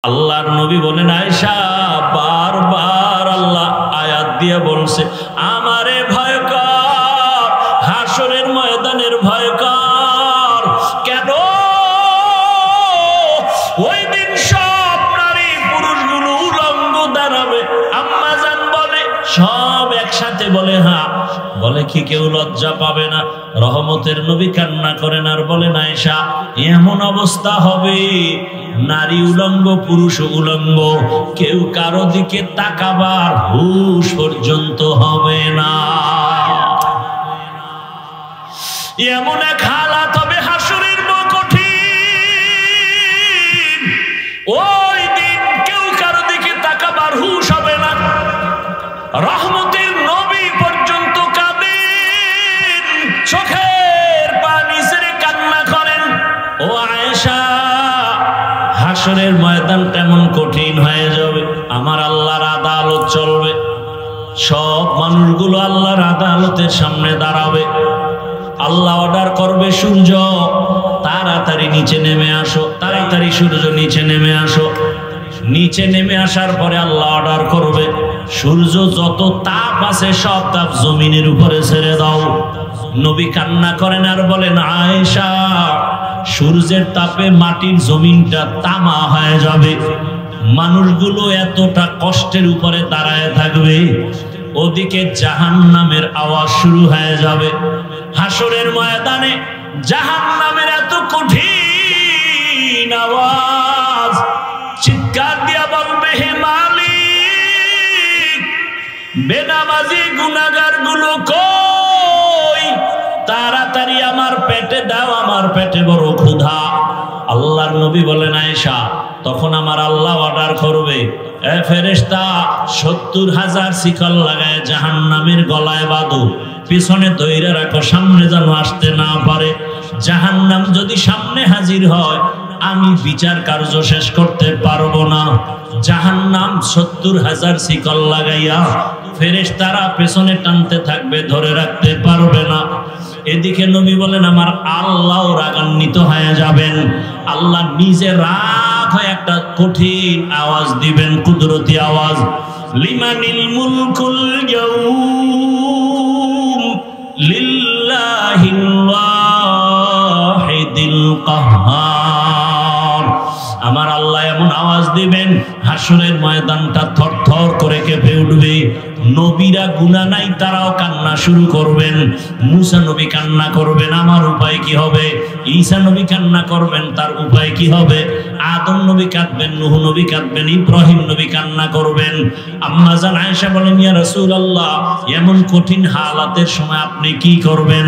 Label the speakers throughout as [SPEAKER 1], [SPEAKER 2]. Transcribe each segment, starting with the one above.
[SPEAKER 1] আল্লাহর নবী বলেন আয়েশা বারবার আল্লাহ আয়াত দিয়ে বলছে আমারে ভয় কর, হাসরের ময়দানের ভয় কর। কেন? ওই দিন সব নারী পুরুষগুলো উলঙ্গ দাঁড়াবে। আম্মা জান বলে সব একসাথে বলে হ্যাঁ, বলে কি কেউ লজ্জা পাবে না? রহমতের নবী কান্না করেন আর বলেন আয়েশা এমন অবস্থা হবে নারী উলঙ্গ পুরুষ উলঙ্গ, কেউ কারো দিকে তাকাবার হুঁশ পর্যন্ত হবে না। এমন এক হালাত হবে হাসরের কঠিন, ওই দিন কেউ কারো দিকে তাকাবার হুঁশ হবে না। রহমতের নবী পর্যন্ত কাঁদেন, চোখের পানি ছেড়ে কান্না করেন। ও আয়েশা হাসরের ময়দান কেমন কঠিন হয়ে যাবে, আমার আল্লাহর আদালত চলবে, সব মানুষগুলো আল্লাহর আদালতের সামনে দাঁড়াবে। আল্লাহ অর্ডার করবে সূর্য তাড়াতাড়ি নিচে নেমে আসো, তাড়াতাড়ি সূর্য নিচে নেমে আসো। নিচে নেমে আসার পরে আল্লাহ অর্ডার করবে সূর্য যত তাপ আছে সব তাপ জমিনের উপরে ছেড়ে দাও। নবী কান্না করেন আর বলেন আয়েশা সূর্যের তাপে মাটির জমিনটা তামা হয়ে যাবে, মানুষগুলো এতটা কষ্টের উপরে দাঁড়ায় থাকবে। ওদিকে জাহান্নামের আওয়াজ শুরু হয়ে যাবে। হাসরের ময়দানে জাহান্নামের এত কঠিন আওয়াজ, চিৎকার দিয়া বলবে হে মালিক বেনামাজি গুনাহগার গুলো কই, তাড়াতাড়ি আমার পেটে দাও, আমার পেটে বড় ক্ষুধা। আল্লাহর নবী বলেন আয়েশা তখন আমার আল্লাহ অর্ডার করবে এ ফেরেশতা ৭০,০০০ শিকল লাগায় জাহান্নামের গলায় বাঁধো, পিছনে ধইরা রাখো, সামনে যেন আসতে না পারে। জাহান্নাম যদি সামনে হাজির হয় আমি বিচার কার্য শেষ করতে পারবো না। জাহান্নাম ৭০,০০০ শিকল লাগাইয়া ফেরেশতারা পেছনে টানতে থাকবে, ধরে রাখতে পারবে না। এদিকে নবী বলেন আমার আল্লাহ রাগান্বিত হয়ে যাবেন, আল্লাহ নিজে রাগ হয়ে একটা কঠিন আওয়াজ দিবেন, কুদরতি আওয়াজ, লিমানিল মুলকুল ইয়াউম লিল্লাহিল ওয়াহিদিল কাহ্হার। আমার আল্লাহ এমন আওয়াজ দিবেন হাসরের ময়দানটা থরথর করে কেঁপে উঠবে। নবীরা গুনাহ নাই তারাও কান্না শুরু করবেন। মুসা নবী কান্না করবেন, আমার উপায় কি হবে? ঈসা নবী কান্না করবেন, তার উপায় কি হবে? আদম নবী কাঁদবেন, নূহ নবী কাঁদবেন, ইব্রাহিম নবী কান্না করবেন। আম্মা জান আয়েশা বলেন ইয়া রাসূলুল্লাহ এমন কঠিন হালাতের সময় আপনি কি করবেন?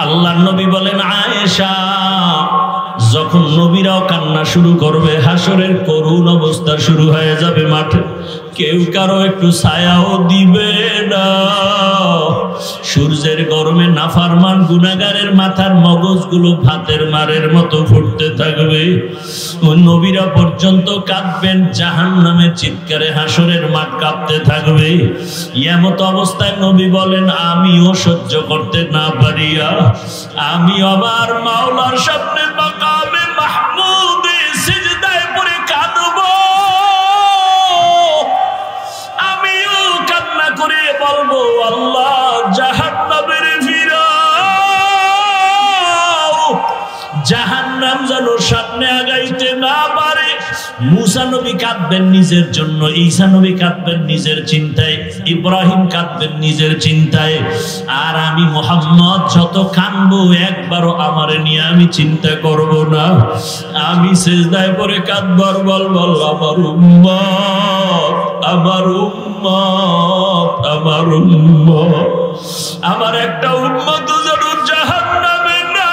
[SPEAKER 1] আল্লাহর নবী বলেন আয়েশা যখন নবীরাও কান্না শুরু করবে হাসরের করুণ অবস্থা শুরু হয়ে যাবে মাঠে, কেউ কারো একটু ছায়াও দিবে না। সূর্যের গরমে নাফরমান গুনাহগারের মাথার মগজগুলো ভাতের মারের মতো ফুটতে থাকবে। ওই নবীরা পর্যন্ত কাঁদবেন, জাহান্নামের চিৎকারে হাসরের মাঠ কাঁপতে থাকবে। এমত অবস্থায় নবী বলেন আমিও সহ্য করতে না পারিয়া আমি আমার মাওলার সামনে মাকামে মাহমুদে সিজদায় পড়ে কাঁদবো। আমিও কান্না করে বলবো আল্লাহ জাহান্নামের ফিরাও, জাহান্নাম যেন সামনে আগাইতে না পারে। মুসা নবী কাঁদবেন নিজের জন্য, ঈসা নবী কাঁদবেন নিজের চিন্তায়, ইব্রাহিম কাঁদবেন নিজের চিন্তায়, আর আমি মুহাম্মদ যত কাঁদবো একবারও আমারে নিয়ে আমি চিন্তা করব না। আমি সিজদায় পড়ে কাঁদবো আর বলবো আমার উম্মত, আমার উম্মত, আমার উম্মত, আমার একটা উম্মত যেন জাহান্নামে না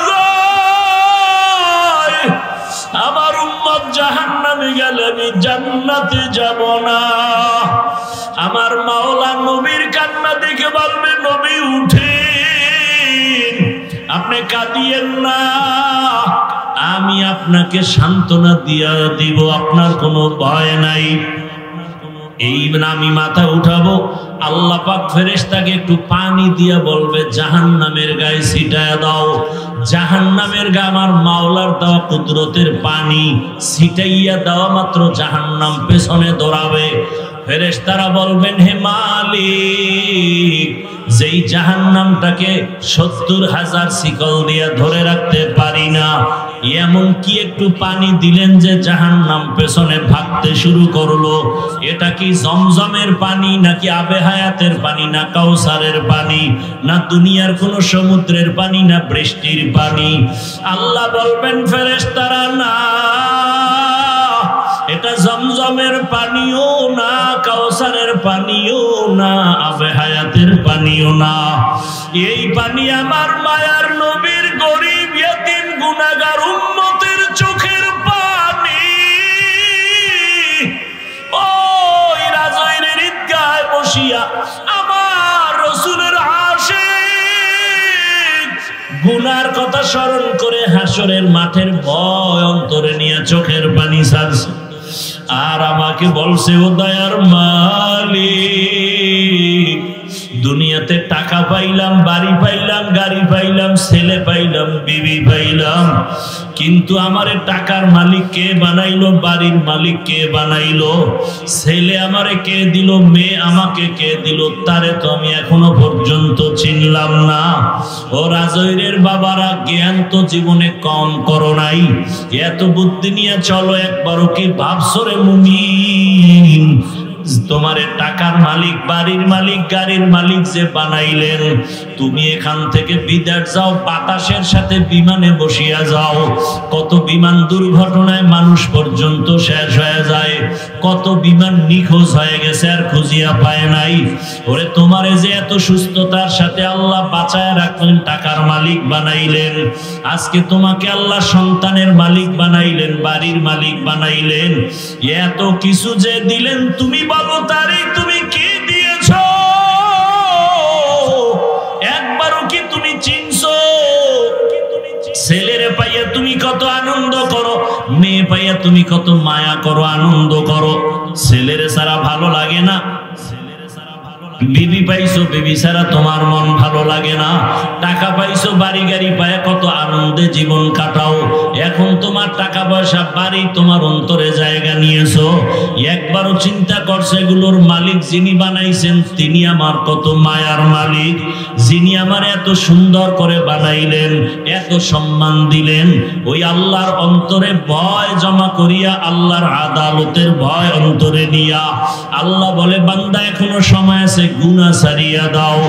[SPEAKER 1] যায়। আমার উম্মত জাহান্নামে গেলে আমি জান্নাতে যাব না। আমার মাওলা নবীর কান্না দেখে বলবে নবী উঠেন, আপনি কাঁদিয়েন না, আমি আপনাকে সান্ত্বনা দিয়া দিব, আপনার কোনো ভয় নাই। এই আমি মাথা উঠাবো আল্লাহ পাক ফেরেশতাকে একটু পানি দিয়ে বলবে জাহান্নামের গায়ে ছিটায় দাও। জাহান্নামের গায়ে আমার মাওলার দেওয়া কুদরতের পানি ছিটাইয়া দেওয়া মাত্র জাহান্নাম পেছনে দৌড়াবে। ফেরেশতারা বলবেন হে মালিক, যেই জাহান্নামটাকে 70,000 শিকল দিয়ে ধরে রাখতে পারি না, এমন কি একটু পানি দিলেন যে জাহান্নাম পেছনে ভাগতে শুরু করলো? এটা কি জমজমের পানি নাকি আবে হায়াতের পানি, না কাউসারের পানি, না দুনিয়ার কোন সমুদ্রের পানি, না বৃষ্টির পানি? আল্লাহ বলবেন ফেরেশতারা না, এটা জমজমের পানিও না, কাউসারের পানিও না, আবে হায়াতের পানিও না। এই পানি আমার মায়ার নবীর গরিব ইয়তিম গুনাহগার উম্মতের চোখের পানি। ওই রাজৈরের ঈদগাহে বসিয়া আমার রাসূলের আশিক গুনার কথা স্মরণ করে হাসরের মাঠের ভয় অন্তরে নিয়ে চোখের পানি ছাড়ছে। আর আমাকে বলছে ও দয়ার মালিক, দুনিয়াতে টাকা পাইলাম, বাড়ি পাইলাম, গাড়ি পাইলাম, ছেলে পাইলাম, বিবি পাইলাম, কিন্তু আমারে টাকার মালিক কে বানাইলো, বাড়ির মালিক কে বানাইলো, ছেলে আমারে কে দিল, মেয়ে আমাকে কে দিল, তারে তো আমি এখনো পর্যন্ত চিনলাম না। ও রাজৈরের বাবারা, জ্ঞান তো জীবনে কম করো নাই, এত বুদ্ধি নিয়ে চলো। একবারও কি ভাবছো রে মুমিন, তোমার টাকার মালিক, বাড়ির মালিক, গাড়ির মালিক যে বানাইলেন, তুমি এখান থেকে বিদেশ যাও, বাতাসের সাথে বিমানে বসিয়া যাও। কত বিমান দুর্ঘটনায় মানুষ পর্যন্ত শেষ হয়ে যায়, কত বিমান নিখোঁজ হয়ে গেছে আর খুঁজিয়া পায় নাই। ওরে তোমারে যে এত সুস্থতার সাথে আল্লাহ বাঁচায় রাখলেন, টাকার মালিক বানাইলেন, আজকে তোমাকে আল্লাহ সন্তানের মালিক বানাইলেন, বাড়ির মালিক বানাইলেন, এত কিছু যে দিলেন, তুমি বলো তারে তুমি কি দিয়েছ? একবারও কি তুমি চিনছো? ছেলেরে পাইয়া তুমি কত আনন্দ করো, মেয়ে পাইয়া তুমি কত মায়া করো, আনন্দ করো। ছেলেরে ছাড়া ভালো লাগে না, বিবি পাইছো, বিবি ছাড়া তোমার মন ভালো লাগে না। টাকা পাইছো, বাড়ি গাড়ি পায় কত আনন্দে জীবন কাটাও। এখন তোমার টাকা পয়সা, বাড়ি তোমার অন্তরে জায়গা নিয়েছো, একবারও চিন্তা করছো এগুলোর মালিক যিনি বানাইছেন তিনি আমার কত মায়ার মালিক, যিনি আমার এত সুন্দর করে বানাইলেন, এত সম্মান দিলেন। ওই আল্লাহর অন্তরে ভয় জমা করিয়া, আল্লাহর আদালতের ভয় অন্তরে নিয়া আল্লাহ বলে, বান্দা এখনো সময় আছে, গুনাহ ছাড়িয়া দাও।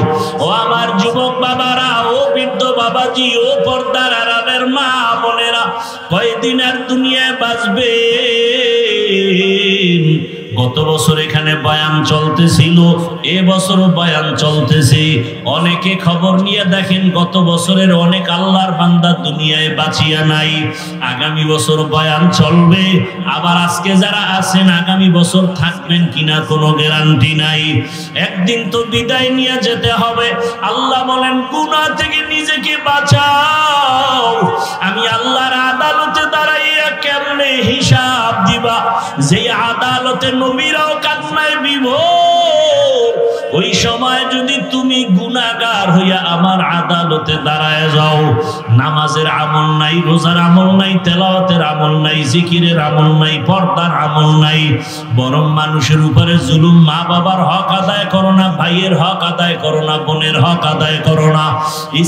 [SPEAKER 1] ও আমার যুবক বাবারা, ও বৃদ্ধ বাবাজি, ও পর্দার আড়ালের মা বোনেরা, কয়দিন আর দুনিয়ায় বাঁচবে? গত বছর এখানে বয়ান চলতেছিল, এবছরও বয়ান চলতেছে। অনেকে খবর নিয়ে দেখেন গত বছরের অনেক আল্লাহর বান্দা দুনিয়ায় বাঁচিয়া নাই। আগামী বছর বয়ান চলবে, আবার আজকে যারা আছেন আগামী বছর থাকবেন কিনা কোনো গ্যারান্টি নাই। একদিন তো বিদায় নিয়ে যেতে হবে। আল্লাহ বলেন, গুনাহ থেকে নিজেকে বাঁচাও, আমি আল্লাহর আদালতে দাঁড়াইয়া কেমনে হিসাব দিবা? যে আদালতে নবীরাও কান্নায় বিভোর, ওই সময় যদি তুমি গুনাহগার হইয়া আমার আদালতে দাঁড়ায় যাও, নামাজের আমল নাই, রোজার আমল নাই, তেলাওয়াতের আমল নাই, জিকিরের আমল নাই, পর্দার আমল নাই, বরং মানুষের উপরে জুলুম, মা বাবার হক আদায় করো না, ভাইয়ের হক আদায় করো না, বোনের হক আদায় করো না,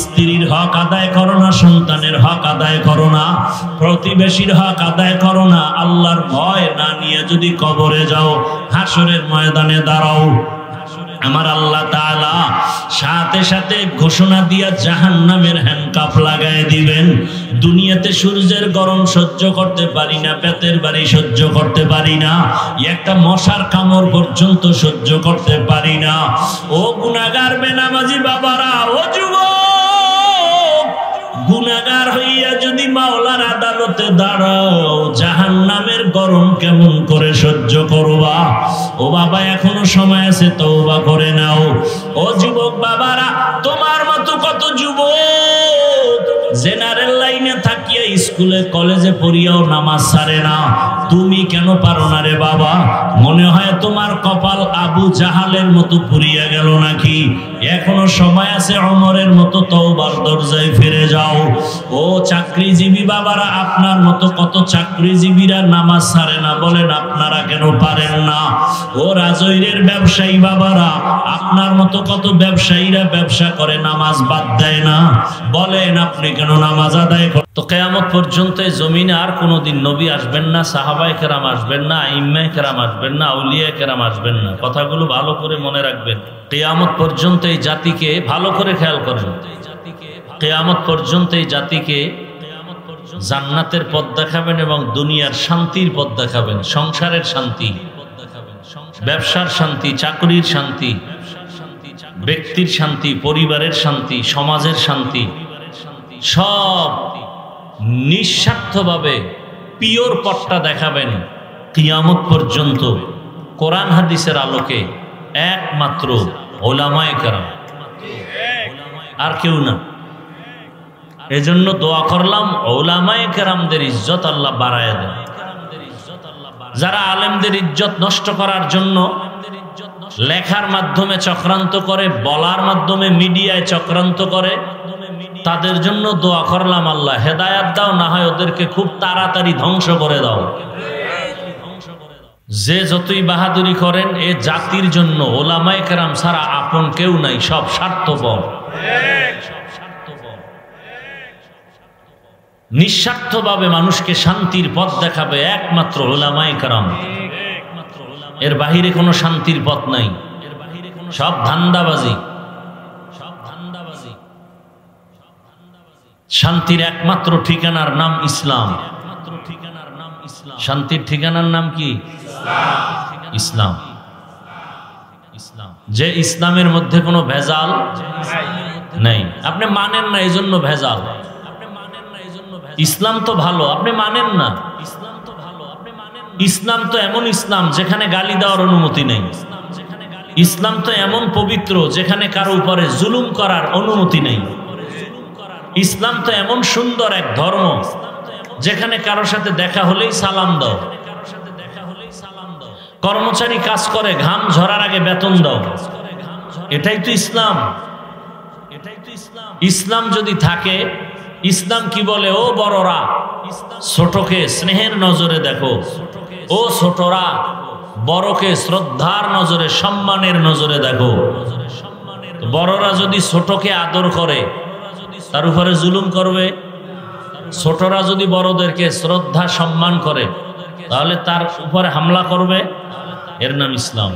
[SPEAKER 1] স্ত্রীর হক আদায় করো না, সন্তানের হক আদায় করো না, প্রতিবেশীর হক আদায় করো না, আল্লাহর ভয় না নিয়ে যদি কবরে যাও, হাসরের ময়দানে দাঁড়াও, আমার আল্লাহ তাআলা সাথে সাথে ঘোষণা দিয়া জাহান্নামের হ্যান্ডকাপ লাগায় দিবেন। দুনিয়াতে সূর্যের গরম সহ্য করতে পারি না, পেটের বাড়ি সহ্য করতে পারি না, একটা মশার কামড় পর্যন্ত সহ্য করতে পারি না। ও গুনাহগার বেনামাজি বাবারা, ও যুবক, গুনাহগার হইয়া যদি মাওলার আদালতে দাঁড়াও, জাহান্নামের গরম কেমন করে সহ্য করবা? ও বাবা, এখনো সময় আছে, তওবা করে নাও। ও যুবক বাবারা, তোমার মতো কত যুবক জেনারেল লাইনে থাকিয়া স্কুলে কলেজে পড়িয়াও নামাজ ছাড়ে না, তুমি কেন পারো না রে বাবা? মনে হয় তোমার কপাল আবু জাহালের মতো পুড়িয়া গেল নাকি? এখনো সময় আছে, ওমরের মতো তওবার দরজায় ফিরে যাও। ও চাকরিজীবী বাবারা, আপনার মতো কত চাকরিজীবীরা নামাজ ছাড়ে না, বলেন আপনারা কেন পারেন না? ও রাজৈরের ব্যবসায়ী বাবারা, আপনার মতো কত ব্যবসায়ীরা ব্যবসা করে নামাজ বাদ দেয় না, বলেন আপনি কেন নামাজ আদায় করেন? তো কিয়ামত পর্যন্ত এই জমিনে আর কোনোদিন নবী আসবেন না, সাহাবায়ে কেরাম আসবেন না, আইম্মায়ে কেরাম আসবেন না, আউলিয়ায়ে কেরাম আসবেন না। কথাগুলো ভালো করে মনে রাখবেন। কিয়ামত পর্যন্ত এই জাতিকে ভালো করে খেয়াল করেন, কিয়ামত পর্যন্ত এই জাতিকে জান্নাতের পথ দেখাবেন এবং দুনিয়ার শান্তির পথ দেখাবেন, সংসারের শান্তি, ব্যবসার শান্তি, চাকরির শান্তি, ব্যক্তির শান্তি, পরিবারের শান্তি, সমাজের শান্তি, সব নিঃস্বার্থভাবে পিওর পথটা দেখাবেন কিয়ামত পর্যন্ত কোরআন হাদিসের আলোকে একমাত্র উলামায়ে কেরাম, আর কেউ না। এজন্য দোয়া করলাম উলামায়ে কেরামদের ইজ্জত আল্লাহ বাড়ায় দেন। যারা আলেমদের ইজ্জত নষ্ট করার জন্য লেখার মাধ্যমে চক্রান্ত করে, বলার মাধ্যমে মিডিয়ায় চক্রান্ত করে, তাদের জন্য দোয়া করলাম আল্লাহ হেদায়াত দাও, না হয় ওদেরকে খুব তাড়াতাড়ি ধ্বংস করে দাও। যে যতই বাহাদুরি করেন, এ জাতির জন্য উলামায়ে কেরাম ছাড়া আপন কেউ নাই, সব স্বার্থপর। নিঃস্বার্থভাবে মানুষকে শান্তির পথ দেখাবে একমাত্র উলামায়ে কেরাম, এর বাহিরে কোনো শান্তির পথ নাই, সব ধান্দাবাজি। শান্তির একমাত্র ঠিকানার নাম ইসলাম। শান্তির ঠিকানার নাম কি? ইসলাম। যে ইসলামের মধ্যে কোনো ভেজাল নেই, আপনি মানেন না এই জন্য ভেজাল। ইসলাম তো ভালো, আপনি মানেন না। ইসলাম তো এমন ইসলাম যেখানে গালি দেওয়ার অনুমতি নেই। ইসলাম তো এমন পবিত্র যেখানে কারো উপরে জুলুম করার অনুমতি নেই। ইসলাম তো এমন সুন্দর এক ধর্ম যেখানে কারো সাথে দেখা হলেই সালাম দাও, কর্মচারী কাজ করে ঘাম ঝরার আগে বেতন দাও। এটাই তো ইসলাম। ইসলাম যদি থাকে, ইসলাম কি বলে? ও বড়রা, ছোটকে স্নেহের নজরে দেখো। ও ছোটরা, বড়কে শ্রদ্ধার নজরে, সম্মানের নজরে দেখো। বড়রা যদি ছোটকে আদর করে, তার উপরে জুলুম করবে। ছোটরা যদি বড়দেরকে শ্রদ্ধা সম্মান করে, তাহলে তার উপরে হামলা করবে। এর নাম ইসলাম।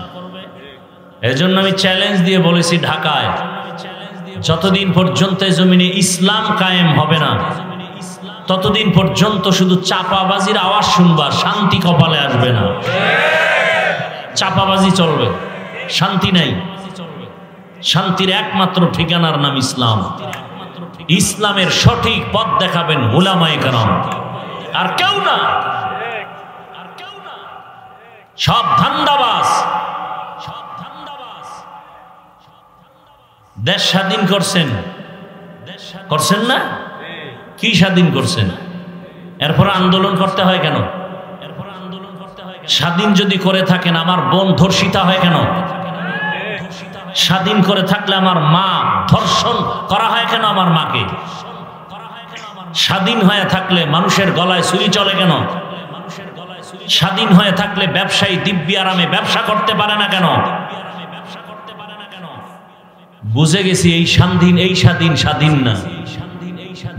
[SPEAKER 1] এজন্য আমি চ্যালেঞ্জ দিয়ে বলেছি, ঢাকায় যতদিন পর্যন্ত এই জমিনে ইসলাম কায়েম হবে না, ততদিন পর্যন্ত শুধু চাপাবাজির আওয়াজ শুনবা, শান্তি কপালে আসবে না। চাপাবাজি চলবে, শান্তি নাই। শান্তির একমাত্র ঠিকানার নাম ইসলাম। ইসলামের সঠিক পথ দেখাবেন উলামায়ে কেরাম, আর কেউ না। সব ধান্দাবাজ। দেশ স্বাধীন করছেন, করছেন না? কি স্বাধীন করছেন? এরপর আন্দোলন করতে হয় কেন? স্বাধীন যদি করে থাকেন, আমার বোন ধর্ষিতা হয় কেন? স্বাধীন করে থাকলে আমার মা ধর্ষণ করা হয় কেন? আমার মাকে। স্বাধীন হয়ে থাকলে মানুষের গলায় ছুরি চলে কেন? স্বাধীন হয়ে থাকলে ব্যবসায়ী দিব্যি আরামে ব্যবসা করতে পারে না কেন? বুঝে গেছি এই স্বাধীন, এই স্বাধীন স্বাধীন না,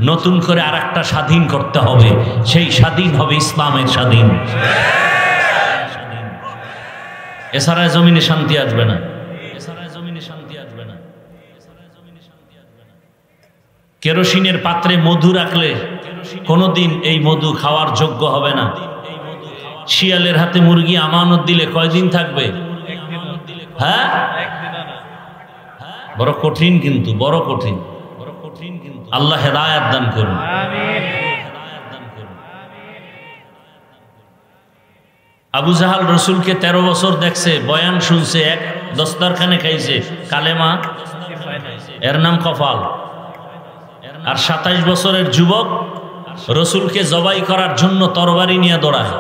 [SPEAKER 1] নতুন করে আর একটা স্বাধীন করতে হবে। সেই স্বাধীন হবে ইসলামের স্বাধীন। এছাড়া জমিনে শান্তি আসবে না। কেরোসিনের পাত্রে মধু রাখলে কোনোদিন এই মধু খাওয়ার যোগ্য হবে না। শিয়ালের হাতে মুরগি আমানত দিলে কয়দিন থাকবে? হ্যাঁ, বড় কঠিন, কিন্তু বড় কঠিন। আল্লাহ হেদায়েত দান করুন। আবু জাহাল রসুলকে 13 বছর দেখছে, বয়ান শুনছে, এক দস্তরখানে খাইছে, কালেমা, এর নাম কফাল। আর 27 বছরের যুবক রসুলকে জবাই করার জন্য তরবারি নিয়ে দৌড়ায়।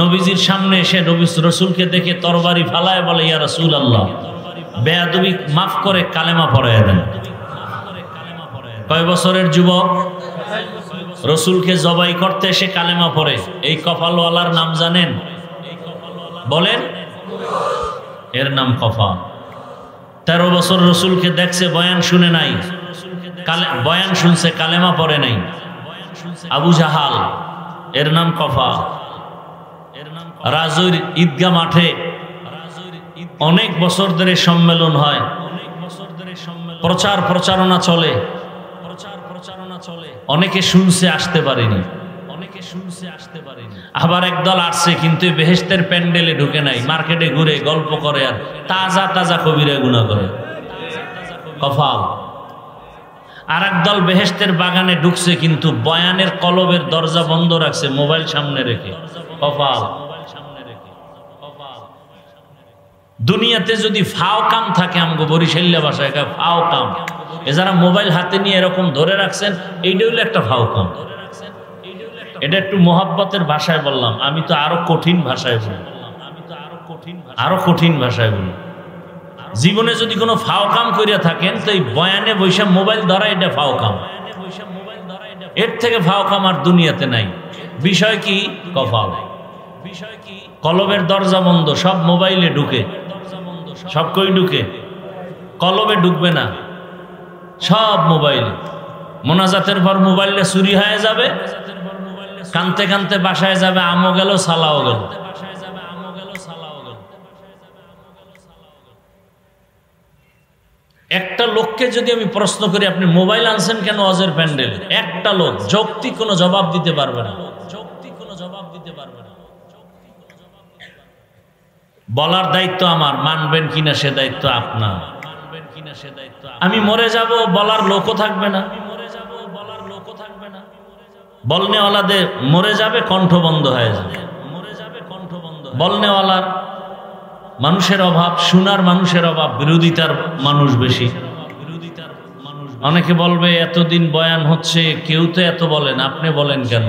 [SPEAKER 1] নবীজির সামনে এসে রসুলকে দেখে তরবারি ফালায়, বলে ইয়া রাসূলুল্লাহ, বেয়াদবি মাফ করে কালেমা পড়ায় দেন। কয় বছরের যুবক রসুলকে জবাই করতে এসে কালেমা পড়ে। এই কপালওয়ালার নাম জানেন? বলেন। এর নাম কপাল। 13 বছর রসুলকে দেখছে, বয়ান শুনে নাই, বয়ান শুনছে, কালেমা পড়ে নাই। আবু জাহাল, এর নাম কপাল। রাজুর ঈদগাহ মাঠে অনেক বছর ধরে সম্মেলন হয়, প্রচারণা চলে, অনেকে শুনছে, আসতে পারেনি। আবার একদল আসছে, কিন্তু বেহেশতের প্যান্ডেলে ঢুকে নাই, মার্কেটে ঘুরে গল্প করে আর তাজা তাজা কবিরা গুনাহ করে। কপাল। আর একদল বেহেশতের বাগানে ঢুকছে, কিন্তু বয়ানের কলবের দরজা বন্ধ রাখছে, মোবাইল সামনে রেখে। কপাল। দুনিয়াতে যদি ফাও কাম থাকে, আমগো বরিশাল্লা ভাষায় ফাও কাম, এ যারা মোবাইল হাতে নিয়ে এরকম ধরে রাখছেন, এইটা হলো একটা ফাও কাম। এটা একটু মোহাব্বতের ভাষায় বললাম, আমি তো আরো কঠিন ভাষায় বলি, আরো কঠিন ভাষায় বলি। জীবনে যদি কোনো ফাও কাম করিয়া থাকেন, তো এই বয়ানে বৈশা মোবাইল ধরা, এটা ফাও কাম। এর থেকে ফাও কাম আর দুনিয়াতে নাই। বিষয় কি? কপাল। কলবের দরজা বন্ধ, সব মোবাইলে ঢুকে, সব কই ঢুকে, কলবে ঢুকবে না, সব মোবাইলে। মোনাজাতের পর মোবাইলে চুরি হয়ে যাবে, কানতে কানতে বাসায় যাবে, আমও গেল সালাও গেল। একটা লোককে যদি আমি প্রশ্ন করি, আপনি মোবাইল আনছেন কেন ওয়াজের প্যান্ডেলে, একটা লোক যৌক্তিক কোনো জবাব দিতে পারবে না। বলার দায়িত্ব আমার, মানবেন কিনা সে দায়িত্ব আপনার। আমি মরে যাব, বলার লোকও থাকবে না। বলনেওয়ালাদের মরে যাবে, কণ্ঠ বন্ধ হয়ে যাবে। বলনেওয়ালার মানুষের অভাব, শোনার মানুষের অভাব, বিরোধিতার মানুষ বেশি। অনেকে বলবে এতদিন বয়ান হচ্ছে, কেউ তো এত বলেন, আপনি বলেন কেন?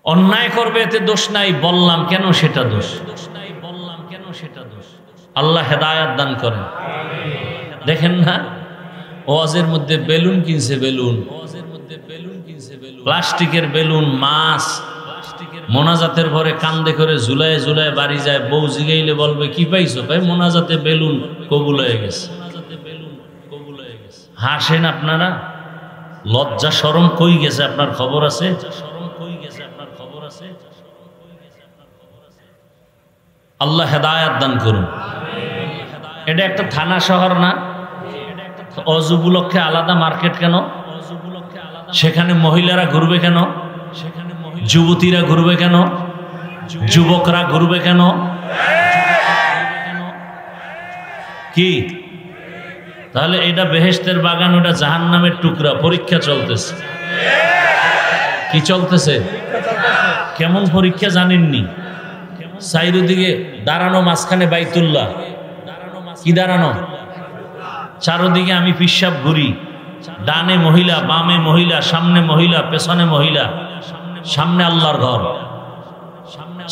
[SPEAKER 1] অন্যায় করবে এতে দোষ নাই, বললাম কেন সেটা দোষ। আল্লাহ হেদায়াত দান করেন। দেখেন না, ওয়াজের মধ্যে বেলুন কিনছে, বেলুন, প্লাস্টিকের বেলুন, মাছ, মোনাজাতের পরে কান্দে করে ঝুলায় ঝুলায় বাড়ি যায়। বউ জিগাইলে বলবে কি পাইছো? ভাই মোনাজাতে বেলুন কবুল হয়ে গেছে। হাসেন আপনারা, লজ্জা শরম কই গেছে আপনার খবর আছে? আল্লাহ হেদায়াত দান করুন। এটা একটা থানা শহর না? অজু উপলক্ষে আলাদা মার্কেট কেন? সেখানে মহিলারা ঘুরবে কেন? যুবতীরা ঘুরবে কেন? যুবকরা ঘুরবে কেন? কি তাহলে এটা বেহেশতের বাগান, ওটা জাহান্নামের টুকরা। পরীক্ষা চলতেছে। কি চলতেছে? কেমন পরীক্ষা জানেননি? চারিদিকে দাঁড়ানো, মাঝখানে বাইতুল্লাহ। কি দাঁড়ানো? চারদিকে আমি পিশাব ঘুরি, ডানে মহিলা, বামে মহিলা, সামনে মহিলা, পেছনে মহিলা, সামনে আল্লাহর ঘর।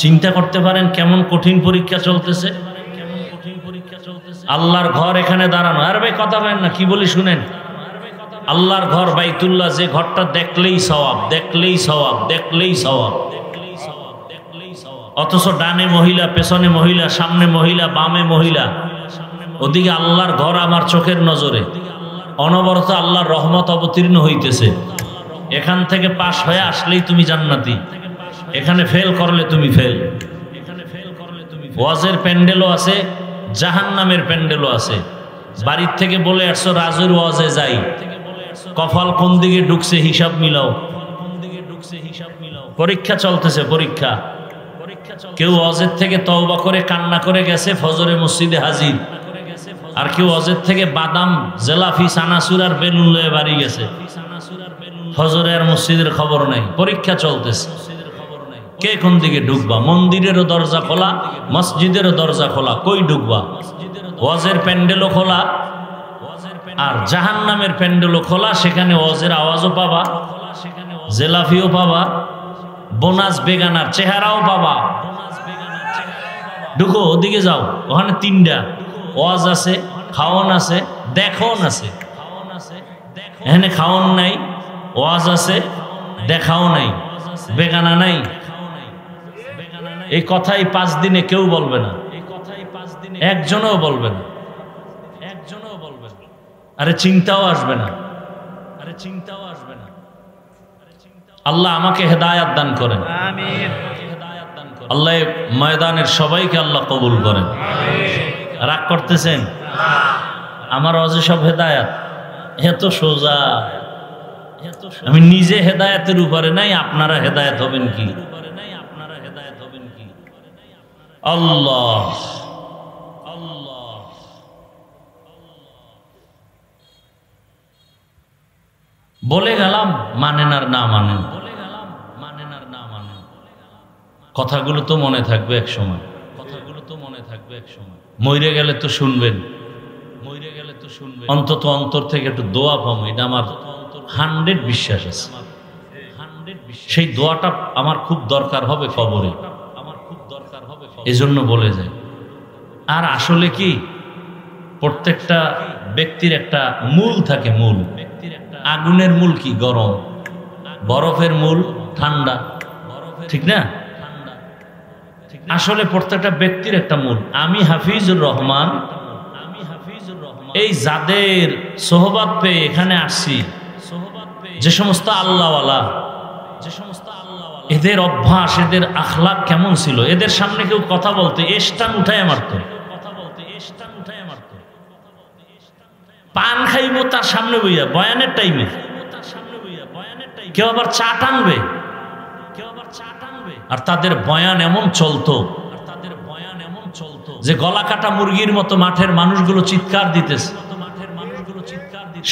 [SPEAKER 1] চিন্তা করতে পারেন কেমন কঠিন পরীক্ষা চলতেছে। আল্লাহর ঘর এখানে দাঁড়ানো। আর ভাই কথা বলেন না, কি বলি শুনেন। আল্লাহর ঘর বাইতুল্লাহ, যে ঘরটা দেখলেই সওয়াব, দেখলেই সওয়াব, দেখলেই সওয়াব। অথচ ডানে মহিলা, পেছনে মহিলা, সামনে মহিলা, বামে মহিলা। ওদিকে আল্লাহর ঘর আমার চোখের নজরে, অনবরত আল্লাহর রহমত অবতীর্ণ হইতেছে। এখান থেকে পাশ হয়ে আসলেই তুমি জান্নাতি, এখানে ফেল করলে তুমি ফেল। ওয়াজের প্যান্ডেলও আছে, জাহান্নামের প্যান্ডেলও আছে। বাড়ির থেকে বলে আসছো রাজুর ওয়াজে যাই, কপাল কোন দিকে ঢুকছে হিসাব মিলাও। পরীক্ষা চলতেছে, পরীক্ষা। কেউ ওয়াজের থেকে তওবা করে কান্না করে গেছে, ফজরে মসজিদে হাজির। আর কেউ ওয়াজের থেকে বাদাম, জেলাফি, সানাসুর আর বেলুন লয়ে বাড়ি গেছে, ফজরে আর মসজিদের খবর নাই। পরীক্ষা চলতেছে, কে কোন দিকে ঢুকবা। মন্দিরেরও দরজা খোলা, মসজিদেরও দরজা খোলা, কই ঢুকবা। ওয়াজের প্যান্ডেলও খোলা, আর জাহান্নামের প্যান্ডেলও খোলা, সেখানে ওয়াজের আওয়াজও পাবা, জেলাফিও পাবা, বোনাস বেগানার চেহারাও পাবা। ঢুকো, ওদিকে যাও, ওখানে 3টা ওয়াজ আছে, খাওয়ান আছে, দেখান আছে। এখানে খাওয়ান নাই, ওয়াজ আছে, দেখাও নাই, বেগানা নাই। এই কথাই 5 দিনে কেউ বলবে না, একজনও বলবে না, আরে চিন্তাও আসবে না, আল্লাহ আমাকে হেদায়াত দান করেন। আল্লাহ ময়দানের সবাইকে আল্লাহ কবুল করেন। রাগ করতেছেন? আমার ওয়াজে সব হেদায়াত, এত সোজা। আমি নিজে হেদায়াতের উপরে নাই, আপনারা হেদায়াত হবেন কি? আল্লাহ বলে গেলাম, মানেন আর না মানেন, কথাগুলো তো মনে থাকবে এক সময়, মরে গেলে তো শুনবেন, অন্তত অন্তর থেকে একটু দোয়া পাবো, এটা আমার 100 বিশ্বাস আছে। সেই দোয়াটা আমার খুব দরকার হবে কবরে, এজন্য বলে যায়। আর আসলে কি, প্রত্যেকটা ব্যক্তির একটা মূল থাকে, মূল। আগুনের মূল কি? গরম। বরফের মূল ঠান্ডা, ঠিক না? আসলে প্রত্যেকটা ব্যক্তির একটা মূল। আমি হাফিজুর রহমান, এই যাদের সোহবত পেয়ে এখানে আসছি, যে সমস্ত আল্লাহওয়ালা, এদের অভ্যাস, এদের আখলাক কেমন ছিল, এদের সামনে কেউ কথা বলতে এস্টান উঠায় মারতো, পান খাইব তার সামনে বইয়া বয়ানের টাইমে, কেউ আবার চা টানবে, আর তাদের বয়ান এমন চলতো যে গলা কাটা মুরগির মতো মাঠের মানুষগুলো চিৎকার দিতেছে।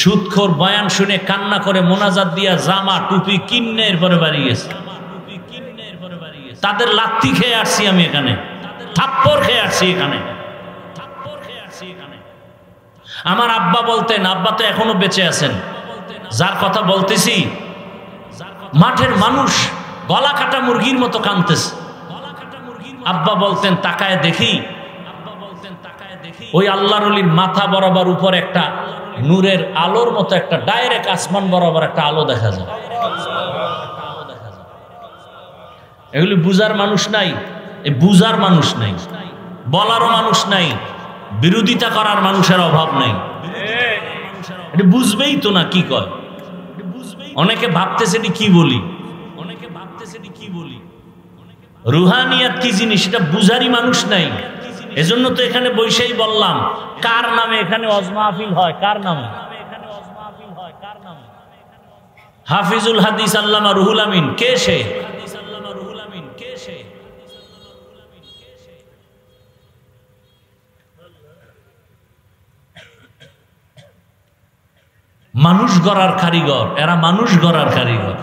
[SPEAKER 1] সুদখোর বয়ান শুনে কান্না করে মোনাজাত দিয়া জামা টুপি কিনে এরপরে বাড়ি গেছে। তাদের লাত্তি খেয়ে আসছি আমি এখানে, থাপ্পড় খেয়ে আসছি এখানে। আমার আব্বা বলতেন, আব্বা তো এখনো বেঁচে আছেন, যার কথা বলতেছি, মাঠের মানুষ গলা কাটা মুরগির মতো কাঁদতেছে। আব্বা বলতেন, তাকায় দেখি, ওই আল্লাহর ওলির মাথা বরাবর উপর একটা নূরের আলোর মতো একটা ডাইরেক্ট আসমান বরাবর একটা আলো দেখা যায়। এগুলি বুঝার মানুষ নাই, বুঝার মানুষ নাই, বলারও মানুষ নাই, বিরোধিতা করার মানুষের অভাব নাই। এটা বুঝবেই তো না কি কয়। অনেকে ভাবতেছে কি বলি, রুহানিয়াত কি জিনিস এটা বুঝারই মানুষ নাই। এজন্য তো এখানে বৈশাই বললাম, কার নামে এখানে ওয়াজ মাহফিল হয়, কার নামে? হাফিজুল হাদিস আল্লামা রুহুল আমিন। কে সে? মানুষ গড়ার কারিগর, এরা মানুষ গড়ার কারিগর।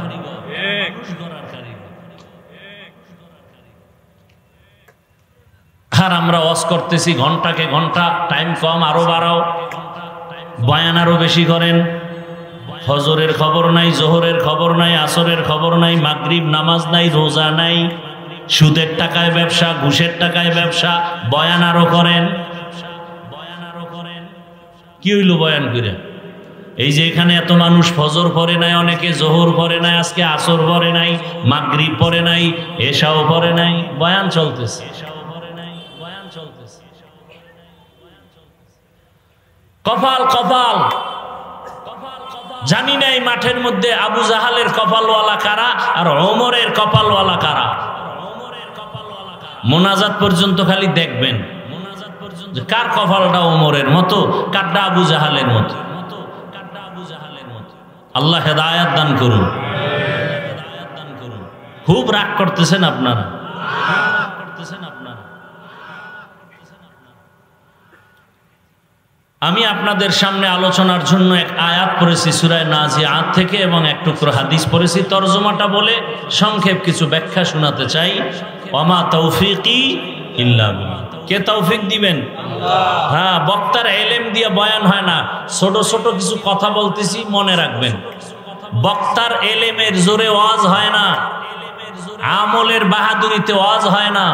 [SPEAKER 1] আর আমরা ওয়াজ করতেছি ঘন্টাকে ঘন্টা, টাইম কম, আরো বাড়াও, বয়ান আরো বেশি করেন। ফজরের খবর নাই, জোহরের খবর নাই, আসরের খবর নাই, মাগরিব নামাজ নাই, রোজা নাই, সুদের টাকায় ব্যবসা, ঘুষের টাকায় ব্যবসা, বয়ান আরো করেন। কি হইল বয়ান করে? এই যে এখানে এত মানুষ ফজর পড়ে নাই, অনেকে জোহর পড়ে নাই, আজকে আসর পড়ে নাই, মাগরিব পড়ে নাই, এশাও পড়ে নাই, বয়ান চলতেছে। কপাল কপাল, জানি না এই মাঠের মধ্যে আবু জাহালের কপালওয়ালা কারা আর ওমরের কপালওয়ালা কারা। মোনাজাত পর্যন্ত খালি দেখবেন কার কপালটা ওমরের মতো, কারটা আবু জাহালের মতো। আল্লাহ হেদায়াত দান করুন। খুব রাগ করতেছেন আপনারা। আমি আপনাদের সামনে আলোচনার জন্য এক আয়াত পড়েছি সূরা নাজিআত থেকে, এবং এক টুকরো হাদিস পড়েছি। তরজমাটা বলে সংক্ষেপ কিছু ব্যাখ্যা শোনাতে চাই। ওয়ামা তৌফিকি ইল্লা বিল্লাহ। কে তৌফিক দিবেন? হ্যাঁ, বক্তার এলেম দিয়ে বয়ান হয় না। ছোট ছোট কিছু কথা বলতেছি, মনে রাখবেন। বক্তার এলেমের জোরে ওয়াজ হয় না, আমলের বাহাদুরিতে ওয়াজ হয় না।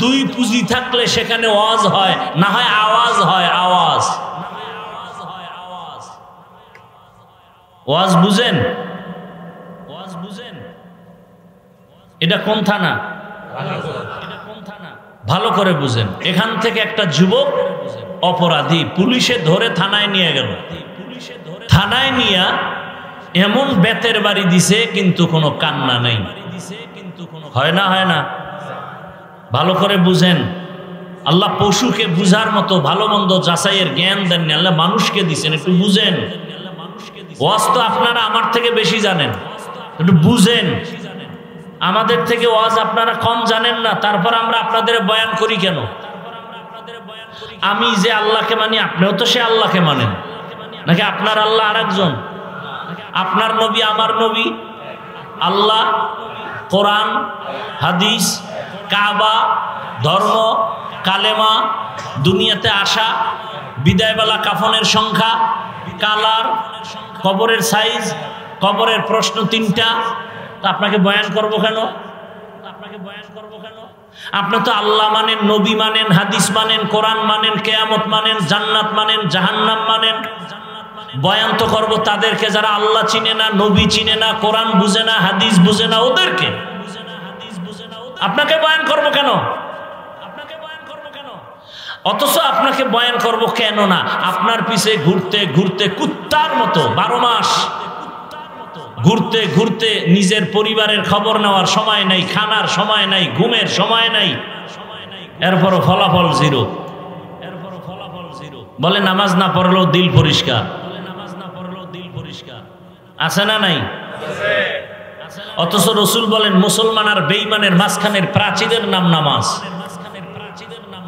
[SPEAKER 1] দুই পুঁজি থাকলে সেখানে ওয়াজ হয়, না হয় আওয়াজ হয়। আওয়াজ ওয়াজ বুঝেন? ওয়াজ বুঝেন? এটা কোন থানা? ভালো করে বুঝেন। এখান থেকে একটা যুবক অপরাধী পুলিশে ধরে থানায় নিয়ে গেল। থানায় নিয়ে এমন বেতের বাড়ি দিছে, কিন্তু কোনো কান্না নেই। হয় না? হয় না? ভালো করে বুঝেন। আল্লাহ পশুকে বুঝার মতো ভালো মন্দ যাচাইয়ের জ্ঞান দেননি, আল্লাহ মানুষকে দিচ্ছেন। একটু বুঝেন। ওয়াজ তো আপনারা আমার থেকে বেশি জানেন, একটু বুঝেন। আমাদের থেকে ওয়াজ আপনারা কম জানেন না, তারপর আমরা আপনাদের বয়ান করি কেন? আমি যে আল্লাহকে মানি, আপনিও তো সে আল্লাহকে মানেন, নাকি আপনার আল্লাহ আর একজন? আপনার নবী আমার নবী, আল্লাহ, কোরআন, হাদিস, কাবা, ধর্ম, কালেমা, দুনিয়াতে আসা, বিদায়বেলা কাফনের সংখ্যা, কালার, কবরের সাইজ, কবরের প্রশ্ন 3টা। তা আপনাকে বয়ান করবো কেন? আপনি তো আল্লাহ মানেন, নবী মানেন, হাদিস মানেন, কোরআন মানেন, কিয়ামত মানেন, জান্নাত মানেন, জাহান্নাম মানেন। বয়ান তো করবো তাদেরকে যারা আল্লাহ চিনে না, নবী চিনে না, কোরআন বুঝে না, হাদিস বুঝে না, ওদেরকে। আপনাকে বয়ান করবো কেন? অথচ আপনাকে বয়ান করব কেন না? আপনার পিছে ঘুরতে ঘুরতে কুত্তার মতো 12 মাস ঘুরতে ঘুরতে নিজের পরিবারের খবর নেওয়ার সময় নাই, খানার সময় নাই, ঘুমের সময় নাই, এরপরও ফলাফল জিরো। বলে নামাজ না পড়লেও দিল পরিষ্কার। আছে না নাই? অথচ রসুল বলেন মুসলমান আর বেঈমানের মাঝখানের প্রাচীরের নাম নামাজ।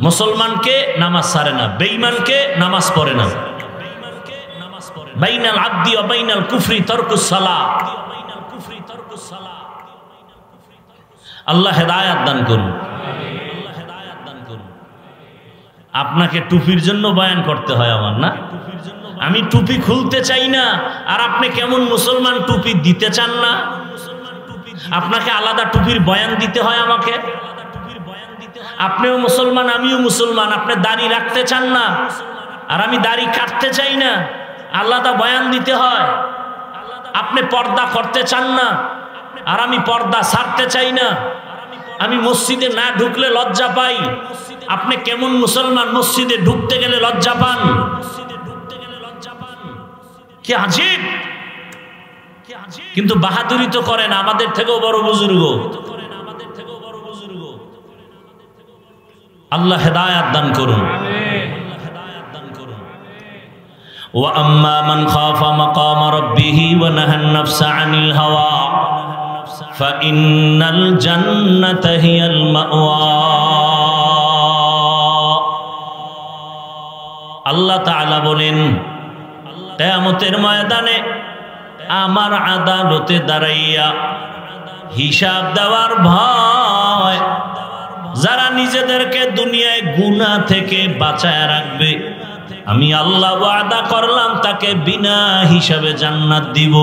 [SPEAKER 1] মুসলমানকে নামাজ ছাড়ে না, বেঈমানকে নামাজ পড়ে না। বাইনাল আবদি ওয়া বাইনাল কুফরি তারকুস সালাহ। আল্লাহ হেদায়েত দান করুন। আপনাকে টুপির জন্য বয়ান করতে হয় আমার, না? আমি টুপি খুলতে চাই না, আর আপনি কেমন মুসলমান টুপি দিতে চান না? আপনাকে আলাদা টুপির বয়ান দিতে হয় আমাকে? আপনিও মুসলমান, আমিও মুসলমান। আপনি দাড়ি রাখতে চান না, আর আমি দাড়ি কাটতে চাই না, আলাদা বয়ান দিতে হয়। আপনি পর্দা করতে চান না, আর আমি পর্দা ছাড়তে চাই না। আমি মসজিদে না ঢুকলে লজ্জা পাই, আপনি কেমন মুসলমান মসজিদে ঢুকতে গেলে লজ্জা পান? কি আজীব! কিন্তু বাহাদুরি তো করেন আমাদের থেকেও বড় বুজুর্গ। আল্লাহ হেদায়েত দান করুন। ওয়া আম্মা মান খাফা মাকাম রাব্বিহি ওয়া নাহান নাফসা আনিল হাওয়া ফাইন্নাল জান্নাতা হিয়াল মাওয়া। আল্লাহ তাআলা বলেন, কিয়ামতের ময়দানে আমার আদালতে দাঁড়াইয়া হিসাব দেওয়ার ভয় যারা নিজেদেরকে দুনিয়ায় গুনাহ থেকে বাঁচায় রাখবে, আমি আল্লাহ ওয়াদা করলাম তাকে বিনা হিসাবে জান্নাত দিব।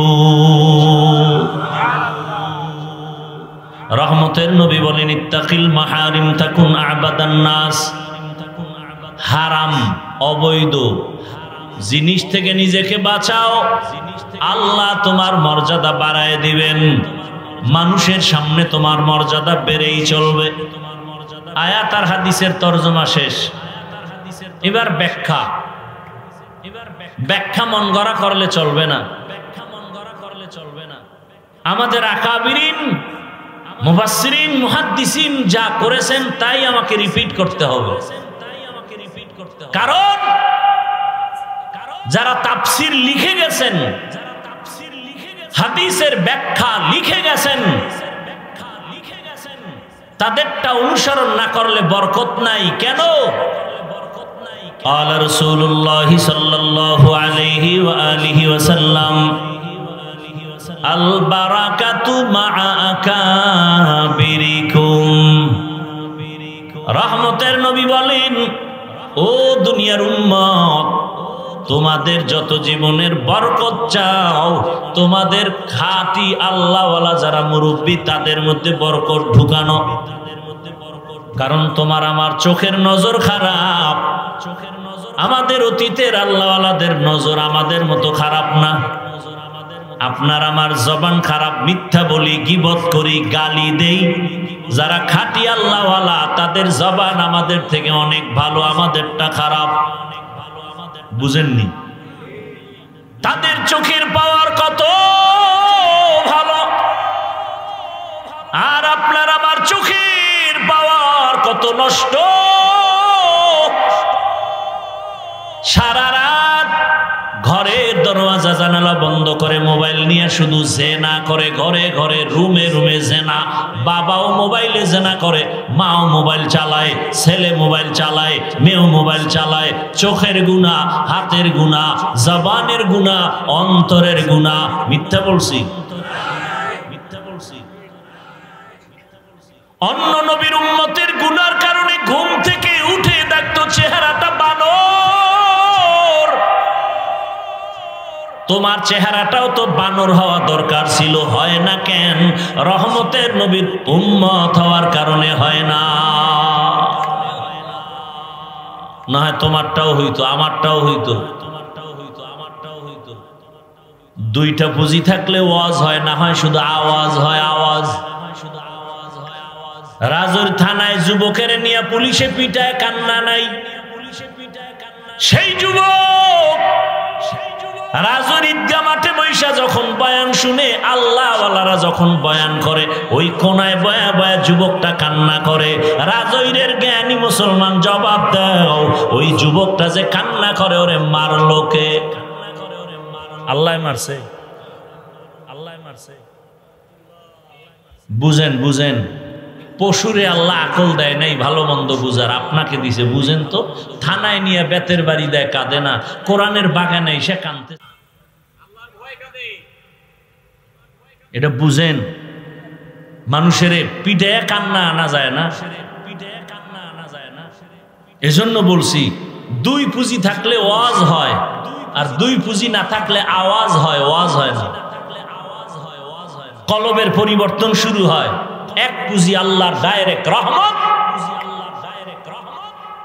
[SPEAKER 1] রহমতের নবী বলেন, ইত্তাকিল মাহারিম তাকুন আবাদান নাস। হারাম অবৈধ জিনিস থেকে নিজেকে বাঁচাও, আল্লাহ তোমার মর্যাদা বাড়ায় দিবেন। মানুষের সামনে তোমার মর্যাদা বেড়েই চলবে। আয়াত আর হাদিসের তরজমা শেষ। এবার ব্যাখ্যা। ব্যাখ্যা মন গড়া করলে চলবে না। আমাদের আকাবিরিন, মুফাসসিরিন, মুহাদ্দিসিন যা করেছেন তাই আমাকে রিপিট করতে হবে। কারণ যারা তাফসীর লিখে গেছেন, হাদিসের ব্যাখ্যা লিখে গেছেন, তাদেরটা অনুসরণ না করলে বরকত নাই। কেন? قال رسول الله صلى الله عليه وآله وسلم البركة مع أكابركم রহমতের নবী বলেন, ও দুনিয়ার উম্মত, তোমাদের যত জীবনের বরকত চাও, তোমাদের খাঁটি আল্লাহওয়ালা যারা মুরব্বী তাদের মধ্যে বরকত ঢুকানো। কারণ তোমার আমার চোখের নজর খারাপ, আমাদের অতীতের আল্লাহওয়ালাদের নজর আমাদের মতো খারাপ না। আপনার আমার জবান খারাপ, মিথ্যা বলি, গীবত করি, গালি দেই। যারা খাঁটি আল্লাহওয়ালা তাদের জবান আমাদের থেকে অনেক ভালো, আমাদেরটা খারাপ। বুঝেননি? তাদের চোখের পাওয়ার কত ভালো, আর আপনার আমার চোখের পাওয়ার কত নষ্ট। সারা রাত ঘরের দরওয়াজা জানালা বন্ধ করে মোবাইল নিয়ে শুধু জেনা করে, ঘরে ঘরে রুমে রুমে জেনা। বাবাও মোবাইলে জেনা করে, মাও মোবাইল চালায়, ছেলে মোবাইল চালায়, মেয়েও মোবাইল চালায়। চোখের গুনাহ, হাতের গুনাহ, জবানের গুনাহ, অন্তরের গুনাহ। মিথ্যা বলছি? অন্য নবীর উম্মতের গুনার কারণে ঘুম থেকে উঠে দেখতো চেহারাটা বানর। তোমার চেহারাটাও তো বানর হওয়া দরকার ছিল, হয় না কেন? রহমতের নবীর উম্মত হওয়ার কারণে হয় না। না হয় তোমারটাও হইতো, আমারটাও হইতো। দুইটা পুঁজি থাকলে ওয়াজ হয়, না হয় শুধু আওয়াজ হয়, আওয়াজ। রাজুর থানায় যুবকের নিয়ে পুলিশে পিটায়, কান্না নাই। সেই যুবক রাজুর ঈদগাহ মাঠে বৈশা যখন বয়ান শুনে, আল্লাহওয়ালারা যখন বয়ান করে, ওই কোনায় বয়া বয়া যুবকটা কান্না করে। রাজৈরের জ্ঞানী মুসলমান জবাব দাও, ওই যুবকটা যে কান্না করে, ওরে মারলো কে? আল্লাহ মারছে, আল্লাহ মারছে। বুঝেন, বুঝেন। পশুরে আল্লাহ আকল দেয় নাই ভালো মন্দ বুঝার, আপনাকে দিছে। বুঝেন তো, থানায় নিয়ে বেতের বাড়ি দেয়, কাঁদে না। কোরআনের বাগানে এসে কাঁদতে, এটা বুঝেন। মানুষের পিঠে কান্না আনা যায় না, এজন্য বলছি, দুই পুঁজি থাকলে ওয়াজ হয়, আর দুই পুঁজি না থাকলে আওয়াজ হয়, ওয়াজ হয় না। কলবের পরিবর্তন শুরু হয়। এক পুঁজি আল্লাহর ডাইরেক্ট রহমত,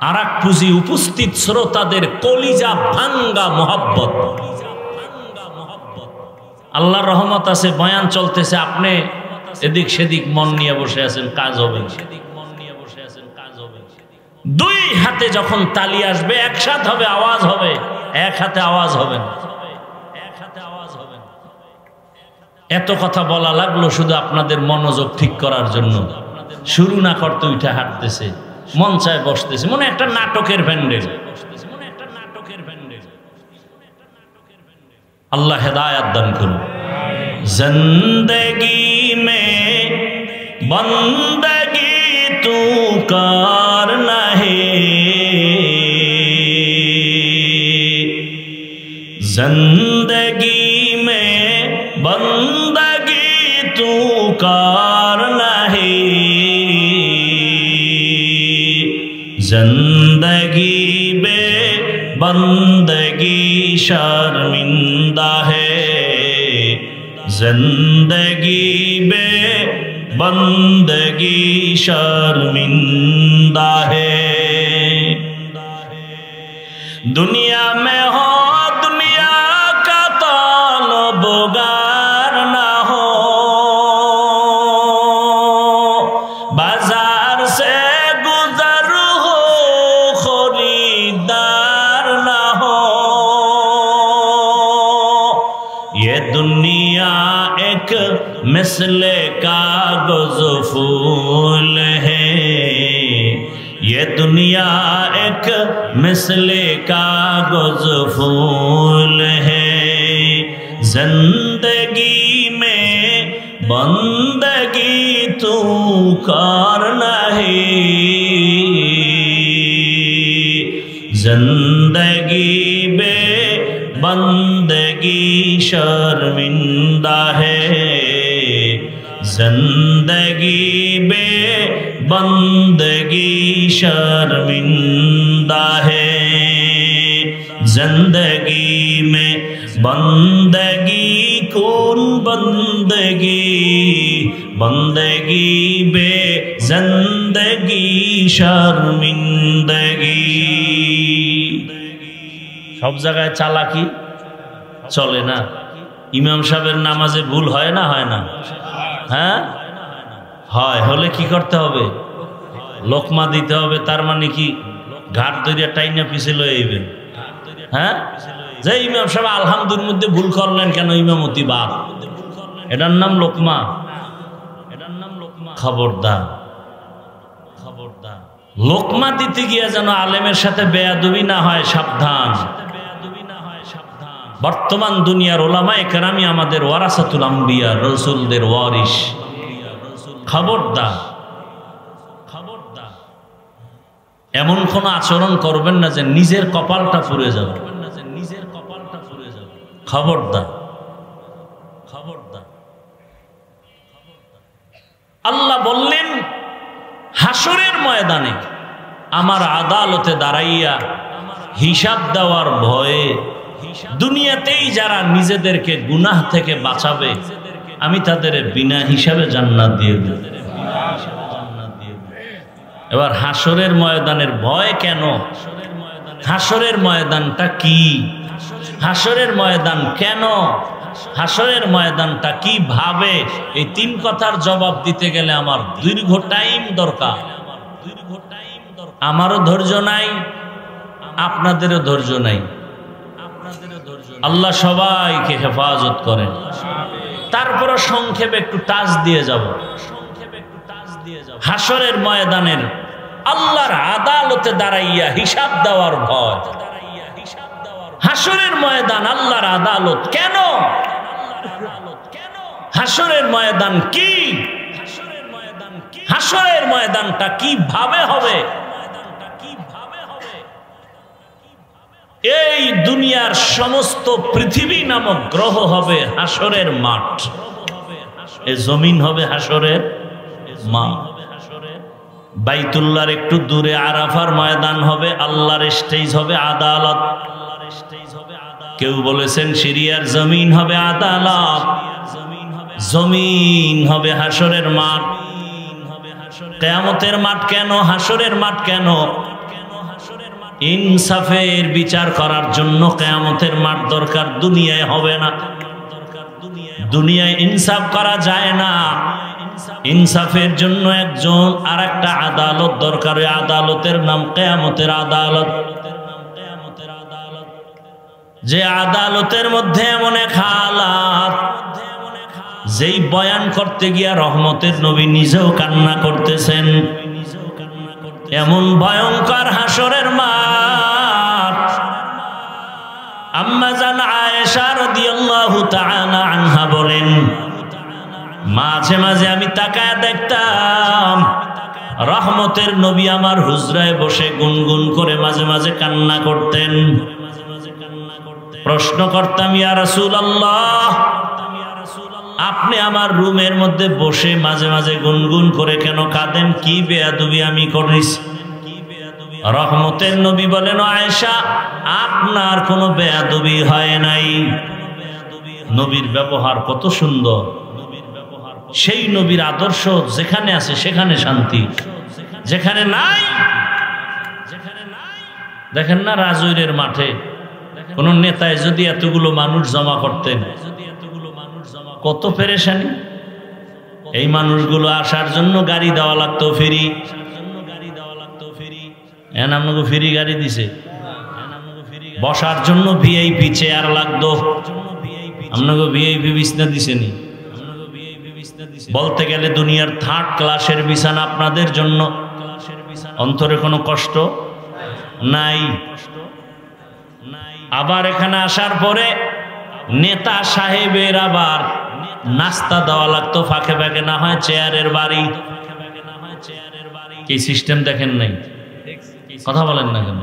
[SPEAKER 1] আর এক পুঁজি উপস্থিত শ্রোতাদের কলিজা ভাঙ্গা মোহাব্বত। আল্লাহর রহমত আছে, বয়ান চলতেছে, আপনি এদিক সেদিক মন নিয়ে বসে আছেন, কাজ হবে। দুই হাতে যখন তালি আসবে, একসাথে হবে, আওয়াজ হবে। এক হাতে আওয়াজ হবে না। এত কথা বলা লাগলো শুধু আপনাদের মনোযোগ ঠিক করার জন্য। শুরু না করতে উঠে হাঁটতেছে, মন চায় বসতেছে, মনে একটা নাটকের প্যান্ডেল। আল্লাহ হেদায়াত দান করুন। জিন্দেগি মে বন্দগি তু করনা হে, जिंदगी में बंदगी तू करना है, जिंदगी में बंदगी शर्मिंदा है, जिंदगी में बंदगी शर्मिंदा है। दुनिया में हो बोगार ना हो, बाजार से गुजर हो, खरीदार ना हो। ये दुनिया एक मिसले कागज फूल है, ये दुनिया एक मिसले कागज फूल है, जिंदगी में बंदगी तू करना है, जिंदगी में बंदगी शर्मिंदा है, जिंदगी बे बंदगी शर्मिंदा है, जिंदगी में बंदगी कौन बंदगी, बंदगी बे जिंदगी शर्मिंदगी। सब জায়গায় চালাকি চলে না। ইমাম সাহেবের নামাজে ভুল হয় না, হয় না? হ্যাঁ হয়। হলে কি করতে হবে? লোকমা দিতে হবে। তার মানে কি ঘাট ধরিয়া টাইনা পিছে লয়ে আইবেন। হ্যাঁ, যে ইমাম সাহেব আলহামদুলিল্লাহর মধ্যে ভুল করলেন কেন, ইমামতি বাদ, এটার নাম লোকমা, এটার নাম লোকমা। খবরদার, খবরদার। লোকমা দিতে গিয়া যেন আলেমের সাথে বেয়াদবি না হয়, সাবধান। বর্তমান দুনিয়ার ওলামায়ে কেরামি আমাদের ওয়ারাসাতুল আম্বিয়া, রাসূলদের ওয়ারিস। খবরদার, খবরদার। এমন কোন আচরণ করবেন না যে নিজের কপালটা পুড়ে যাবে, নিজের কপালটা পুড়ে যাবে। খবরদার, খবরদার। আল্লাহ বললেন হাসরের ময়দানে আমার আদালতে দাঁড়াইয়া হিসাব দেওয়ার ভয়ে দুনিয়াতেই যারা নিজেদেরকে গুনাহ থেকে বাঁচাবে আমি তাদের বিনা হিসাবে জান্নাত দিয়ে দেব। এবার হাসরের ময়দানের ভয় কেন? হাসরের ময়দানটা কি? হাসরের ময়দান কেন? হাসরের ময়দানটা কি ভাবে? এই তিন কথার জবাব দিতে গেলে আমার দীর্ঘ টাইম দরকার। আমারও ধৈর্য নাই, আপনাদেরও ধৈর্য নাই। আল্লাহ সবাইকে হেফাজত করেন। তারপরে সংক্ষেপে একটু টাচ দিয়ে যাব। হাসরের ময়দানের আল্লাহর আদালতে দাঁড়াইয়া হিসাব দেওয়ার ভয়। হাসরের ময়দান আল্লাহর আদালত কেন? হাসরের ময়দান কি? হাসরের ময়দানটা কিভাবে হবে? এই দুনিয়ার সমস্ত পৃথিবী নামক গ্রহ হবে হাসরের মাঠ। এই জমিন হবে হাসরের মাঠ। বাইতুল্লাহর একটু দূরে আরাফার ময়দান হবে, আল্লাহর স্টেজ হবে আদালত। কেউ বলেছেন সিরিয়ার জমিন হবে আদালত, জমিন হবে হাসরের মাঠ। কিয়ামতের মাঠ কেন? হাসরের মাঠ কেন? ইনসাফের বিচার করার জন্য কিয়ামতের মাঠ দরকার, দুনিয়ায় হবে না। দুনিয়ায় ইনসাফ করা যায় না। ইনসাফের জন্য একজন আর একটা আদালত দরকার। ওই আদালতের নাম কিয়ামতের আদালত। যে আদালতের মধ্যে এমন এক হালাত, যেই বয়ান করতে গিয়া রহমতের নবী নিজেও কান্না করতেছেন। এমন ভয়ঙ্কর হাসরের মাঠ। আম্মা জান আয়েশা রাদিয়াল্লাহু তাআলা আনহা বলেন, মাঝে মাঝে আমি তাকায় দেখতাম রহমতের নবী আমার হুজরায় বসে গুনগুন করে মাঝে মাঝে কান্না করতেন। প্রশ্ন করতাম, ইয়া রাসূলুল্লাহ, আপনি আমার রুমের মধ্যে বসে মাঝে মাঝে গুনগুন করে কেন কাঁদেন? কি বেয়াদবি আমি করেছি? রহমতের নবী বলেন, আয়েশা, আপনার কোনো বেয়াদবি হয় নাই। নবীর ব্যবহার কত সুন্দর। সেই নবীর আদর্শ যেখানে আছে সেখানে শান্তি, যেখানে নাই। দেখেন না রাজৈরের মাঠে কোন নেতায় যদি এতগুলো মানুষ জমা করতেন, কত পেরেশানি। এই মানুষগুলো আসার জন্য গাড়ি দেওয়া লাগতো, ফ্রি। আপনাকে ফ্রি গাড়ি দিছে। বসার জন্য ভিআইপি চেয়ার লাগতো, আপনাকে ভিআইপি বিছনা দিছেনি। বলতে গেলে দুনিয়ার থার্ড ক্লাসের বিছানা আপনাদের জন্য। অন্তরে কোনো কষ্ট নাই। আবার এখানে আসার পরে নেতা সাহেবের আবার নাস্তা দেওয়া লাগতো ফাঁকে ফাঁকে, না হয় চেয়ারের বাড়ি। কি সিস্টেম দেখেন নাই? কথা বলেন না কেন?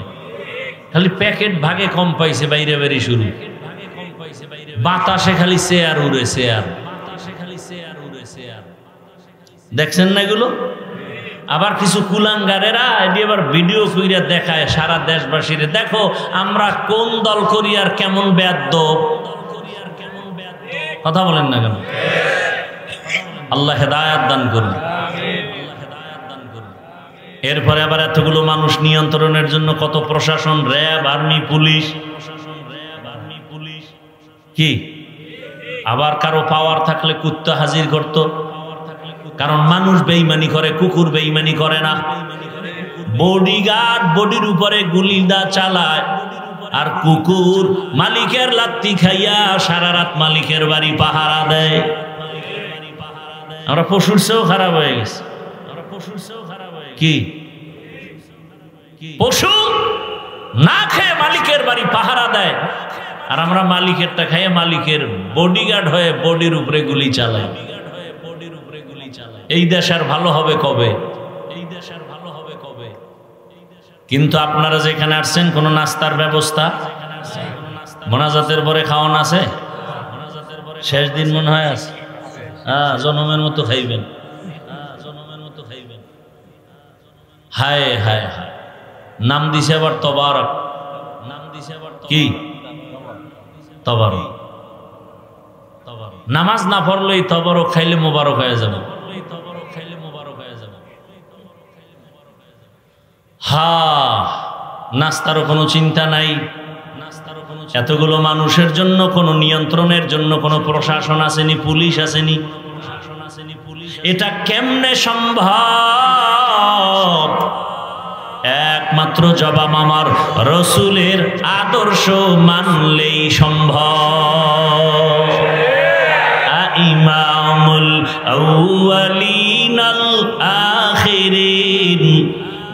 [SPEAKER 1] খালি প্যাকেট ভাগে কম পাইছে, বাইরে বাইরে শুরু। বাতাসে খালি চেয়ার উড়ে চেয়ার। দেখছেন না এগুলো? আবার কিছু কুলাঙ্গারেরা এটি আবার ভিডিও কইরা দেখায় সারা দেশবাসীরে, দেখো আমরা কোন দল করি আর কেমন বেয়াদ্দব। কথা বলেন না কেন? আল্লাহ হেদায়েত দান করুন। এরপরে আবার এতগুলো মানুষ নিয়ন্ত্রণের জন্য কত প্রশাসন, র্যাব, আর্মি, পুলিশ। কি আবার কারো পাওয়ার থাকলে কুত্তা হাজির করত, কারণ মানুষ বেঈমানি করে, কুকুর বেঈমানি করে না। বডিগার্ড বডির উপরে গুলিদা চালায়, আর কুকুর মালিকের লাত্তি খাইয়া সারা রাত মালিকের বাড়ি পাহারা দেয়। আমরা পশুর চেয়েও খারাপ হয়ে গেছি। কি পশু না খেয়ে মালিকের বাড়ি পাহারা দেয়, আর আমরা মালিকেরটা খাইয়ে মালিকের বডিগার্ড হয়ে বডির উপরে গুলি চালাই। এই দেশ আর ভালো হবে কবে? কিন্তু আপনারা যেখানে আসছেন কোন নাস্তার ব্যবস্থা, মোনাজাতের পরে খাওয়ান আছে? শেষ দিন মনে হয় আছে। জনমের মতো খাইবেন। হায় হায় হায়, নাম দিছে আবার তবারক। কি তবারক? নামাজ না পড়লেই তবারক খাইলে মোবারক হয়ে যাবে। নাস্তারও কোনো চিন্তা নাই, এতগুলো মানুষের জন্য কোনো নিয়ন্ত্রণের জন্য কোনো প্রশাসন আসেনি, পুলিশ আসেনি। এটা কেমনে সম্ভব? একমাত্র জবাব আমার রসুলের আদর্শ মানলেই সম্ভব। ইমামুল আউয়ালিন আল আখিরিন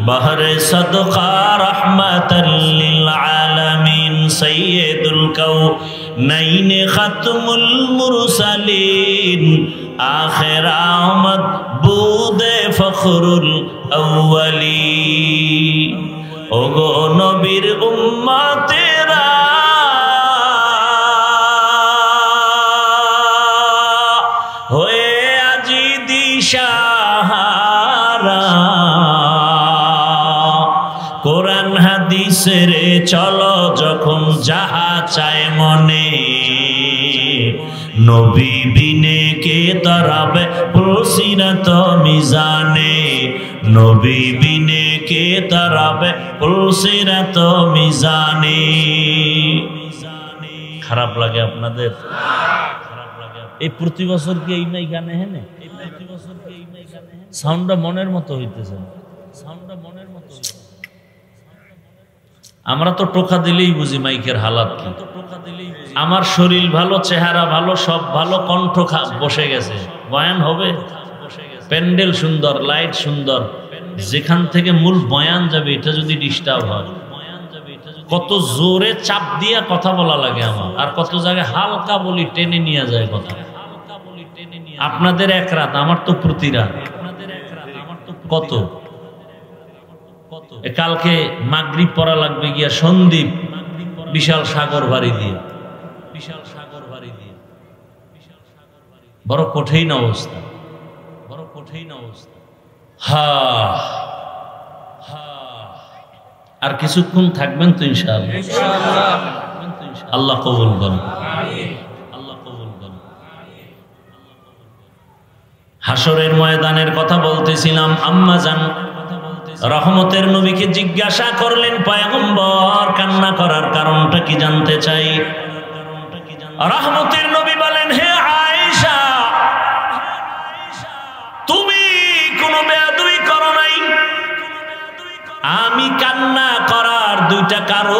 [SPEAKER 1] বহরে সদকা রহমাতাল লিল আলামিন সাইয়্যিদুল কাউনাইন খাতমুল মুরসালিন আখির আমদ বুদে ফখরুল আউয়ালিন। ওগো নবীর উম্মতেরা, হয়ে আজি দিশাহারা, কোরআন হাদিসের চলো যখন যাহা চায় মনে, নবী বিনে কে তরাবে পুলসিরাত মিজানে, নবী বিনে কে তরাবে পুলসিরাত মিজানে। খারাপ লাগে আপনাদের? এই প্রতি বছর কি এই নাই গানে? হ্যাঁ, সাউন্ডটা মনের মতো হইতেছে। আমরা তো টোকা দিলেই বুঝি মাইকের হালাত কি। আমার শরীর ভালো, চেহারা ভালো, সব ভালো, কণ্ঠ বসে গেছে, বয়ান হবে, প্যান্ডেল সুন্দর, লাইট সুন্দর, যেখান থেকে মূল বয়ান যাবে এটা যদি ডিস্টার্ব হয়, কত জোরে চাপ দিয়া কথা বলা লাগে আমার, আর কত জায়গায় হালকা বলি, টেনে নিয়ে যায় কথা। আপনাদের এক রাত, আমার তো প্রতি রাত। কত কালকে মাগরিব পড়া লাগবে গিয়া সন্দীপ, বিশাল সাগর ভারী দিয়ে, বড় কঠিন অবস্থা। আর কিছুক্ষণ থাকবেন তো ইনশাআল্লাহ। আল্লাহ কবুল করুন। হাসরের ময়দানের কথা বলতেছিলাম। আম্মা জান রহমতের নবীকে জিজ্ঞাসা করলেন, পয়গম্বর কান্না করার কারণটা কি জানতে চাই। রহমতের নবী বলেন, হে আয়েশা, তুমি কোনো বেয়াদবি করো নাই। আমি কান্না করার দুইটা কারণ,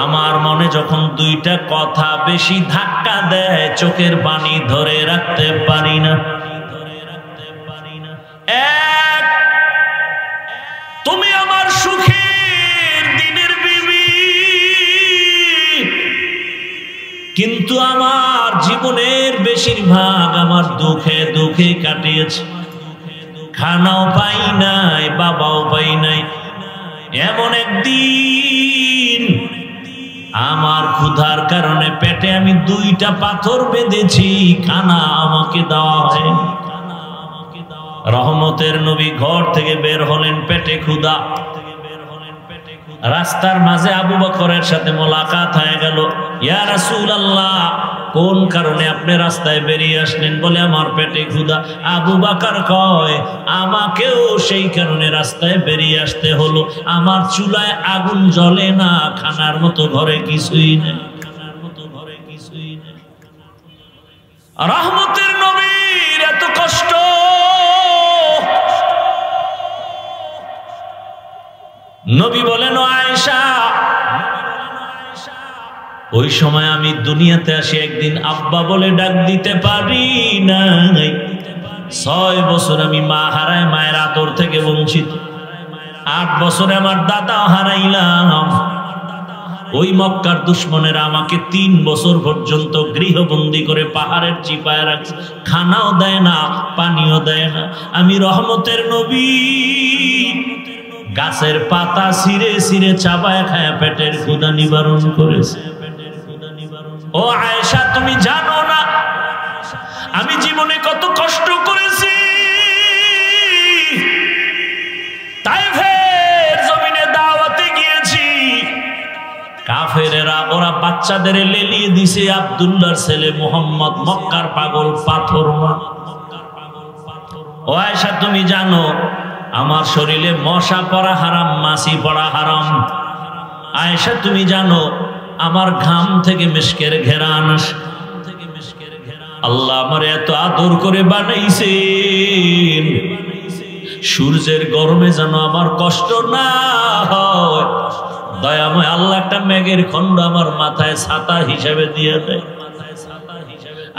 [SPEAKER 1] আমার মনে যখন দুইটা কথা বেশি ধাক্কা দেয়, চোখের পানি ধরে রাখতে পারি না। এক, তুমি আমার সুখের দিনের বিবি, কিন্তু আমার জীবনের বেশিরভাগ আমার দুঃখে দুঃখে কাটিয়েছে। খানাও পাই নাই, বাবাও পাই নাই। এমন একদিন আমার ক্ষুধার কারণে পেটে আমি 2টা পাথর বেঁধেছি, খানা আমাকে দেওয়া হয়। রহমতের নবী ঘর থেকে বের হলেন, পেটে ক্ষুধা। রাস্তার মাঝে আবু বকরের সাথে মোলাকাত হয়ে গেল। ইয়া রাসূলুল্লাহ, কোন কারণে আপনি রাস্তায় বেরিয়ে আসলেন? বলে আমার পেটে ক্ষুধা। আবু বকর কয়, আমাকেও সেই কারণে রাস্তায় বেরিয়ে আসতে হলো। আমার চুলায় আগুন জ্বলে না, খানার মতো ঘরে কিছুই নেই। রহমতের নবীর এত কষ্ট, নবী বলেন, আয়েশা, ওই সময় আমি দুনিয়াতে আসি একদিন আব্বা বলে ডাক দিতে পারি নাই। 6 বছর আমি মা হারাই, মায়ের আদর থেকে বঞ্চিত। 8 বছরে আমার দাদা হারাইলাম। ওই মক্কার দুশমনেরা আমাকে 3 বছর পর্যন্ত গৃহবন্দী করে পাহাড়ের চিপায় রাখছে, খানাও দেয় না, পানিও দেয় না। আমি রহমতের নবী গাছের পাতা ছিঁড়ে ছিঁড়ে চাবায় খায় পেটের ক্ষুধা নিবারণ করেছে। ও আয়েশা, তুমি জানো না আমি জীবনে কত কষ্ট করেছি। তাইফের জমিনে দাওয়াতে গিয়েছি, কাফেরেরা ওরা বাচ্চাদের লেলিয়ে দিছে। আব্দুল্লাহর ছেলে মুহাম্মদ, মক্কার পাগল, পাথর মা। ও আয়েশা, তুমি জানো আমার শরীরে মশা পড়া হারাম, মাছি পড়া হারাম। আয়েশা, তুমি জানো আমার ঘাম থেকে মিশকের ঘেরান আসে। আল্লাহ আমার এত আদর করে বানাইছেন, সূর্যের গরমে যেন আমার কষ্ট না হয়। দয়াময় আল্লাহ একটা মেঘের খণ্ড আমার মাথায় ছাতা হিসেবে দিয়ে দেয়।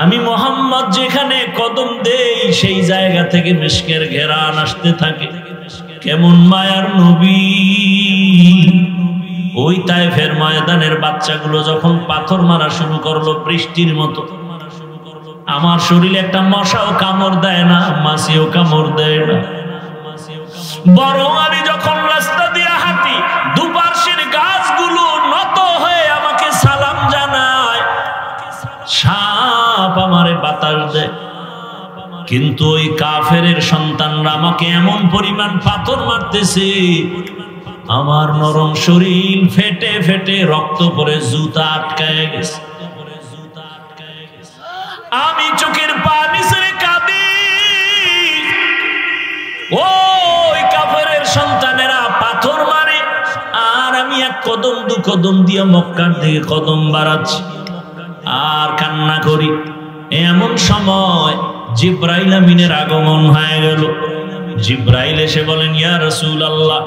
[SPEAKER 1] আমি মুহাম্মদ যেখানে কদম দেই সেই জায়গা থেকে মিশকের ঘেরান আসতে থাকে। কেমন মায়ার নবী! ওই তায়েফের ময়দানের বাচ্চাগুলো যখন পাথর মারা শুরু করলো বৃষ্টির মতো, আমার শরীরে একটা মশাও কামড় দেয় না, মাছিও কামড় দেয় না। বরং আমি যখন রাস্তা দিয়ে হাঁটি, দুপাশের গাছগুলো নত হয়ে আমাকে সালাম জানায়, সাপ আমারে বাতাস দেয়। কিন্তু ওই কাফেরের সন্তানরা আমাকে এমন পরিমাণ পাথর মারতেছে, আমার নরম শরীর ফেটে ফেটে রক্ত পরে জুতা আটকায় গেছে। আমি চোখের পানি ছেড়ে কাঁদি। ওই কাফেরের সন্তানেরা পাথর মারে, আর আমি এক কদম 2 কদম দিয়ে মক্কার দিকে কদম বাড়াচ্ছি আর কান্না করি। এমন সময় জিব্রাইল আমিনের আগমন হয়ে গেল। জিব্রাইল এসে বলেন, ইয়া রাসূলুল্লাহ,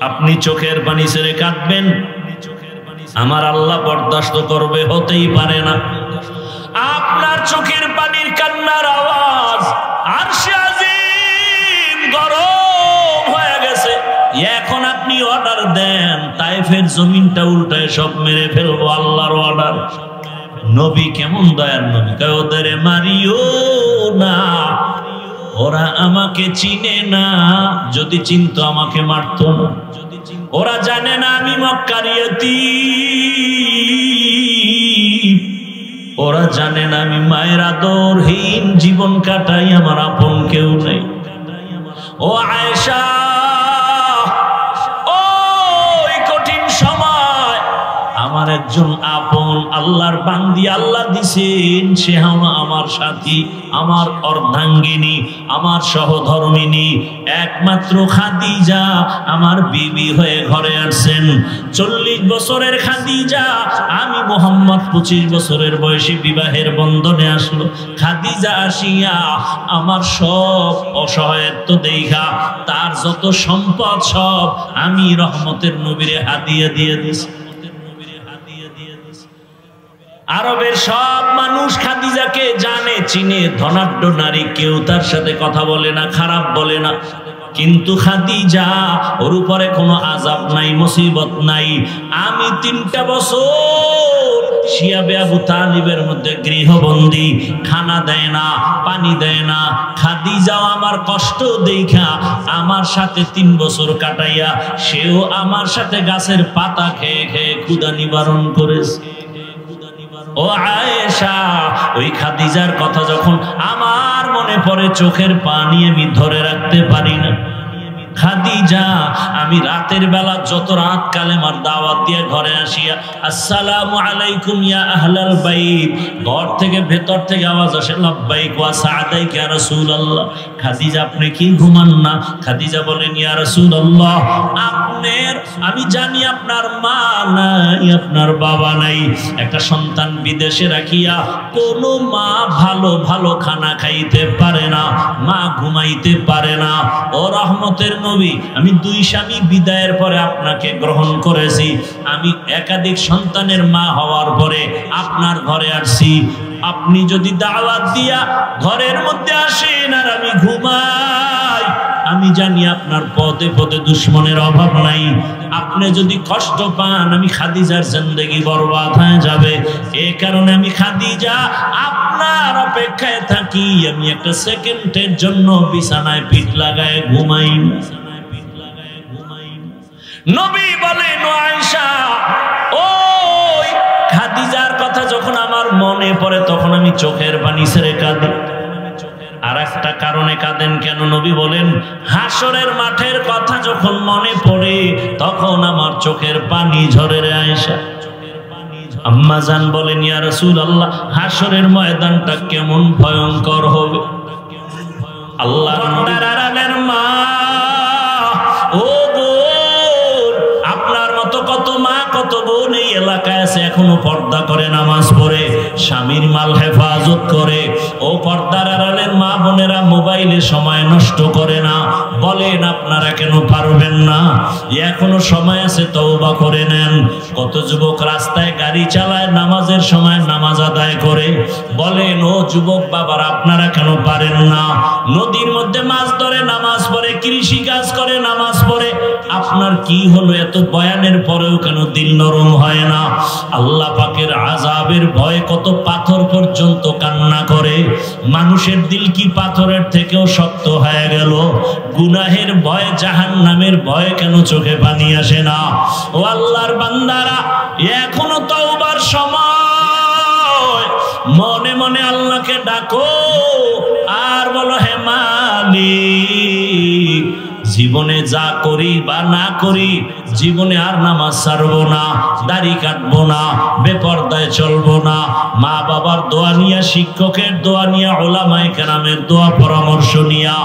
[SPEAKER 1] আপনি চোখের পানি ছেড়ে কাঁদবেন, আমার আল্লাহ বরদাস্ত করবে? হতেই পারে না। আপনার চোখের পানির কান্নার আওয়াজ আরশে আজিম গরম হয়ে গেছে। এখন আপনি অর্ডার দেন, তায়েফের জমিনটা উল্টায় সব মেরে ফেলবো, আল্লাহর অর্ডার। নবী কেমন দয়ার নবী! ওদের মারিও না, ওরা আমাকে চিনে না, যদি চিনতো আমাকে মারতো না। ওরা জানে না আমি মক্কার ইয়তীম, ওরা জানে না আমি মায়ের আদরহীন জীবন কাটাই, আমার আপন কেউ নেই। ও আয়েশা, ওই কঠিন সময় আমার একজন আপন আল্লাহর বান্দি আল্লাহ দিছেন, সে আমার সাথী, আমার অর্ধাঙ্গিনী, আমার সহধর্মিনী, একমাত্র খাদিজা আমার বিবি হয়ে ঘরে আসছেন। 40 বছরের খাদিজা, আমি মুহাম্মদ 25 বছরের বয়সে বিবাহের বন্ধনে আসলো। খাদিজা আসিয়া আমার সব অসহায়ত্ব দেখা তার যত সম্পদ সব আমি রহমতের নবীরে হাদিয়া দিয়ে দিছি। আরবের সব মানুষ খাদিজাকে জানে, চিনে, ধনাঢ্য নারী, কেউ তার সাথে কথা বলে না, খারাপ বলে না। কিন্তু খাদিজা, ওর উপরে কোনো আযাব নাই, মুসিবত নাই। আমি 3টা বছর শিয়াবে আবু তালিবের মধ্যে গৃহবন্দী, খানা দেয় না, পানি দেয় না। খাদিজাও আমার কষ্ট দেখা আমার সাথে 3 বছর কাটাইয়া সেও আমার সাথে গাছের পাতা খেয়ে খেয়ে ক্ষুধা নিবারণ করেছে। ও আয়েশা, ওই খাদিজার কথা যখন আমার মনে পড়ে চোখের পানি আমি ধরে রাখতে পারি না। খাদিজা, আমি রাতের বেলা যত রাত কালেমার দাওয়াত দিয়ে ঘরে আসিয়া আসসালামু আলাইকুম ইয়া আহলাল বাইত, ঘর থেকে ভেতর থেকে আওয়াজ আসে লাব্বাইক ওয়া সাআদাইক ইয়া রাসূলুল্লাহ। খাদিজা, আপনি কি ঘুমান না? খাদিজা বলেন, ইয়া রাসূলুল্লাহ, আপনার, আমি জানি আপনার মা নাই, আপনার বাবা নাই, একটা সন্তান বিদেশে রাখিয়া কোনো মা ভালো ভালো খানা খাইতে পারে না, মা ঘুমাইতে পারে না। ও রহমতের নবী, আমি 2 স্বামী বিদায়ের পরে আপনাকে গ্রহণ করেছি, আমি একাধিক সন্তানের মা হওয়ার পরে আপনার ঘরে আসছি। আপনি যদি দাওয়াত দিয়া ঘরের মধ্যে আসেন আর আমি ঘুমাই, আমি জানি আপনার পদে পদে দুশ্মনের অভাব নাই। আপনি যদি কষ্ট পান, আমি খাদিজার জিন্দেগি বরবাদ হয়ে যাবে। এই কারণে আমি খাদিজা আপনার অপেক্ষায় থাকি, আমি একটা সেকেন্ডের জন্য বিছানায় পিঠ লাগায় ঘুমাই না। নবী বলেন, আয়েশা, ওই খাদিজার কথা যখন আমার মনে পড়ে তখন আমি চোখের পানি ছেড়ে কাঁদি। আর একটা কারণে কাঁদেন কেন? নবী বলেন, হাসরের মাঠের কথা যখন মনে পড়ে তখন আমার চোখের পানি ঝরে রে আয়েশা। আম্মা জান বলেন, ইয়া রাসূলুল্লাহ, হাসরের ময়দানটা কেমন ভয়ঙ্কর হবে। আল্লাহর বান্দার মা, ও বোন, আপনার মতো কত মা কত বোন এই এলাকায় আছে এখনো পর্দা করে নামাজ পড়ে, স্বামীর মাল হেফাজত করে। ও পর্দার আড়ালের মা বোনেরা মোবাইলে সময় নষ্ট করে না। বলেন, আপনারা কেন পারবেন না? এখনো সময় আছে, তওবা করে নেন। কত যুবক রাস্তায় গাড়ি চালায়, নামাজের সময় নামাজ আদায় করে। বলেন, ও যুবক বাবারা, আপনারা কেন পারেন না? নদীর মধ্যে মাছ ধরে নামাজ পড়ে, কৃষি কাজ করে নামাজ পড়ে। আপনার কি হলো? এত বয়ানের পরেও কেন দিল নরম হয় না? আল্লাহ পাকের আযাবের ভয়ে কত পাথর পর্যন্ত কান্না করে। মানুষের দিল কি পাথরের থেকেও শক্ত হয়ে গেল? গুনাহের ভয়, জাহান্নামের ভয় কেন চোখে পানি আসে না? ও আল্লাহর বান্দারা, এখনো তওবার সময়। মনে মনে আল্লাহকে ডাকো আর বলো, হে মালিক, জীবনে যা করি বা না করি, জীবনে আর নামাজ ছাড়বো না, দাড়ি কাটবো না, বেপরদায় চলবো না। মা বাবার দোয়া নিয়া, শিক্ষকের দোয়া নিয়া, উলামায়ে কেরামের দোয়া পরামর্শ নিয়া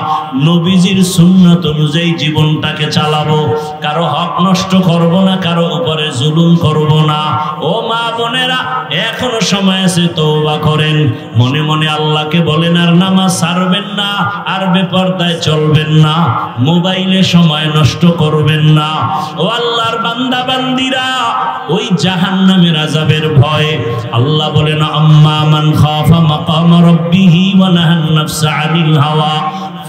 [SPEAKER 1] নবীজির সুন্নাত অনুযায়ী জীবনটাকে চালাবো। কারো হক নষ্ট করব না, কারো উপরে জুলুম করব না। ও মা বোনেরা, এখনো সময় আছে, তওবা করেন। মনে মনে আল্লাহকে বলেন, আর নামাজ ছাড়বেন না, আর বেপরদায় চলবেন না, মোবাইলে সময় নষ্ট করবেন না। ও আল্লাহর বান্দা বান্দিরা, ওই জাহান্নামের আযাবের ভয় আল্লাহ বলেন, আম্মা মান খাফা মাকাম রাব্বিহি ওয়া নাহান নাফসা আনিল হাওয়া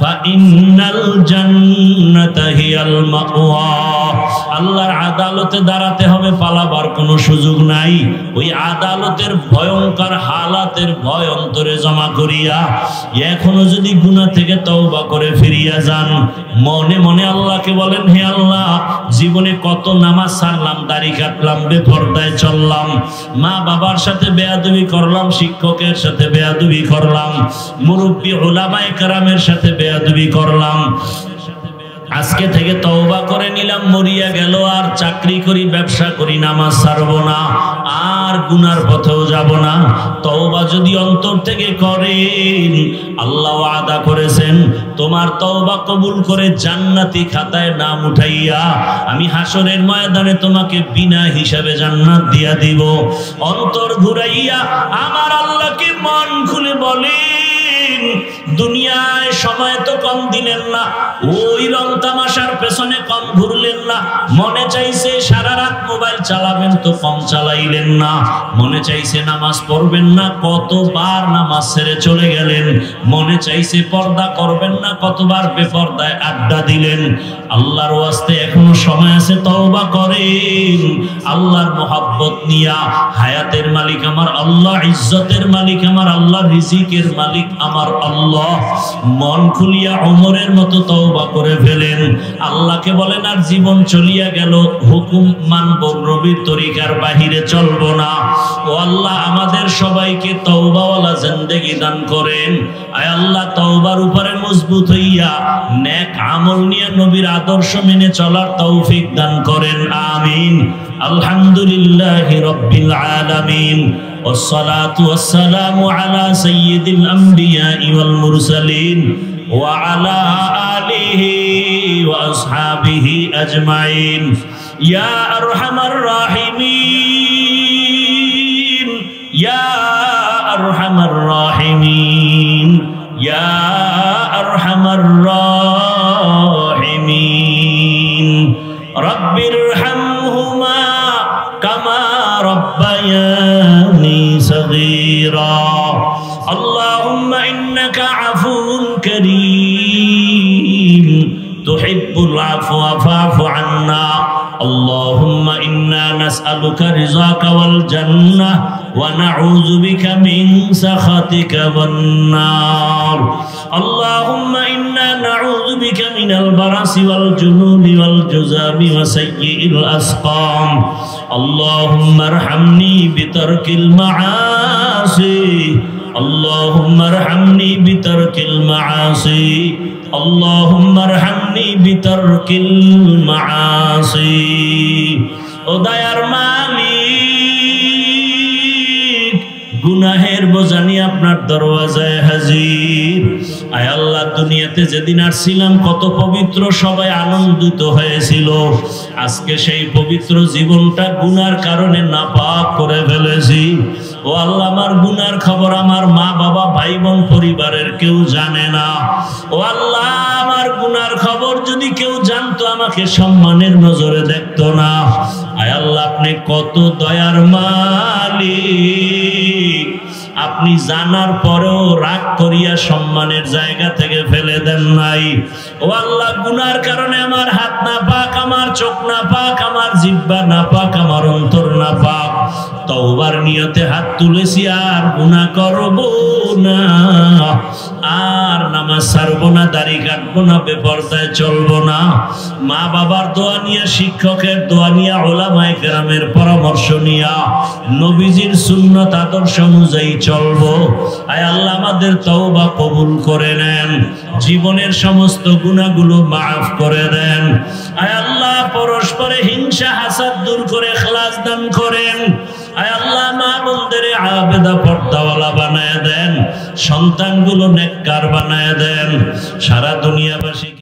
[SPEAKER 1] ফাইন্নাল জান্নাতা হিয়াল মাওয়া। আল্লাহর আদালতে দাঁড়াতে হবে, পালাবার কোনো সুযোগ নাই। ওই আদালতের ভয়ঙ্কর হালাতের ভয় অন্তরে জমা করিয়া এখনো যদি গুনাহ থেকে তওবা করে ফিরিয়া যান, মনে মনে আল্লাহকে বলেন, হে আল্লাহ, জীবনে কত নামাজ ছাড়লাম, দাড়ি কাটলাম, বেপরদায় চললাম, মা বাবার সাথে বেয়াদবি করলাম, শিক্ষকের সাথে বেয়াদবি করলাম, মুরব্বী উলামায়ে কেরামের সাথে বেয়াদবি করলাম। আজকে থেকে তওবা করে নিলাম, মরিয়া গেল আর চাকরি করি, ব্যবসা করি, নামাজ ছাড়বো না, আর গুনার পথেও যাব না। তওবা যদি অন্তর থেকে করেন, আল্লাহ ওয়াদা করেছেন, তোমার তওবা কবুল করে জান্নাতি খাতায় নাম উঠাইয়া আমি হাসরের ময়দানে তোমাকে বিনা হিসাবে জান্নাত দিয়া দিব। অন্তর ঘুরাইয়া আমার আল্লাহকে মন খুলে বলেন, দুনিয়ায় সময় তো কম দিলেন না, ওই রং তামাশার পেছনে কম ঘুরলেন না, মনে চাইছে সারা রাত মোবাইল চালাবেন তো কম চালাইলেন না, মনে চাইছে নামাজ পড়বেন না, কতবার নামাজ ছেড়ে চলে গেলেন। মনে চাইছে পর্দা করবেন না, কতবার বেপর্দায় আড্ডা দিলেন। আল্লাহর ওয়াস্তে এখনো সময় আছে, তওবা করেন। আল্লাহর মোহাব্বত নিয়া, হায়াতের মালিক আমার আল্লাহ, ইজ্জতের মালিক আমার আল্লাহ, রিজিকের মালিক আমার আল্লাহ। মন খুলিয়া ওমরের মতো তওবা করে ফেলেন। আল্লাহকে বলেন আর জীবন চলিয়া গেল, হুকুম মানব, নবীর তরিকার বাহিরে চলবো না। ও আল্লাহ, আমাদের সবাইকে তওবাওয়ালা জিন্দেগি দান করেন। আয় আল্লাহ, তওবার উপরে মজবুত হইয়া নেক আমল নিয়ে নবীর আদর্শ মেনে চলার তৌফিক দান করেন, আমিন। আলহামদুলিল্লাহি রাব্বিল আলামিন, ওয়াসসালাতু ওয়াসসালামু আলা সাইয়্যিদিল আমবিয়াই ওয়াল মুরসালিন ওয়া আলা আলিহি ওয়া আসহাবিহি আজমাইন। ইয়া আরহামার রাহিমিন, ইয়া আরহামার রাহিমিন, ইয়া আরহামার রাহিমিন। রব্বিরহামহুমা কামা রব্বায়ানি সগীরা। আল্লাহুম্মা ইন্নাকা আফুউন কারীম তুহিব্বুল আফওয়া ফা'ফু আন্না। আল্লাহুম্মা ইন্না নাসআলুকা রিযাকা ওয়াল জান্নাহ ওয়া নাউযু বিকা মিন সাখাতিকা ওয়ান নার। আল্লাহুম্মা ইন্না নাউযু বিকা মিনাল বারাসি ওয়াল জুনুনি ওয়াল জুযামি ওয়া সাইয়্যিল আসকাম। আল্লাহুম্মা আরহামনি বিতারকিল মাআসি। আল্লাহুম্মা আরহামনি বিতারকিল মাআসি। আল্লাহুম্মা আরহামনি বিতারকিল মাআসি। ও দয়ার মালিক, গুনাহের বোঝা নিয়ে আপনার দরওয়াজায় হাজির। আয় আল্লাহ, দুনিয়াতে যেদিন আসছিলাম কত পবিত্র, সবাই আনন্দিত হয়েছিল। আজকে সেই পবিত্র জীবনটা গুনার কারণে নাপাক করে ফেলেছি। ও আল্লাহ, আমার গুনার খবর আমার মা বাবা ভাই বোন পরিবারের কেউ জানে না। ও আল্লাহ, আমার গুনার খবর যদি কেউ জানতো আমাকে সম্মানের নজরে দেখতো না। আয় আল্লাহ, আপনি কত দয়ার মালিক, আপনি জানার পরেও রাগ করিয়া সম্মানের জায়গা থেকে ফেলে দেন নাই। ও আল্লাহ, গুনার কারণে আমার হাত না পাক, আমার চোখ না পাক, আমার জিহ্বা না পাক, আমার অন্তর না পাক। তওবার নিয়তে হাত তুলেছি, আর গুনাহ করব না, আর নামাজ ছাড়বো না, দাড়ি কাটবো না, বেপরদায় চলবো না। মা বাবার দোয়া নিয়ে, শিক্ষকের দোয়া নিয়ে, উলামায়ে কেরামের পরামর্শ নিয়ে নবীজির সুন্নাত আদর্শ অনুযায়ী চলবো। আয় আল্লাহ, আমাদের তওবা কবুল করে নেন, জীবনের সমস্ত গুনাহগুলো মাফ করে দেন। আয় আল্লাহ, পরস্পরে হিংসা হাসাদ দূর করে ইখলাস দান করেন। আয় আল্লাহ, মা বোনদের আবেদা পর্দাওয়ালা বানায় দেন, সন্তানগুলো নেককার বানায় দেন। সারা দুনিয়াবাসী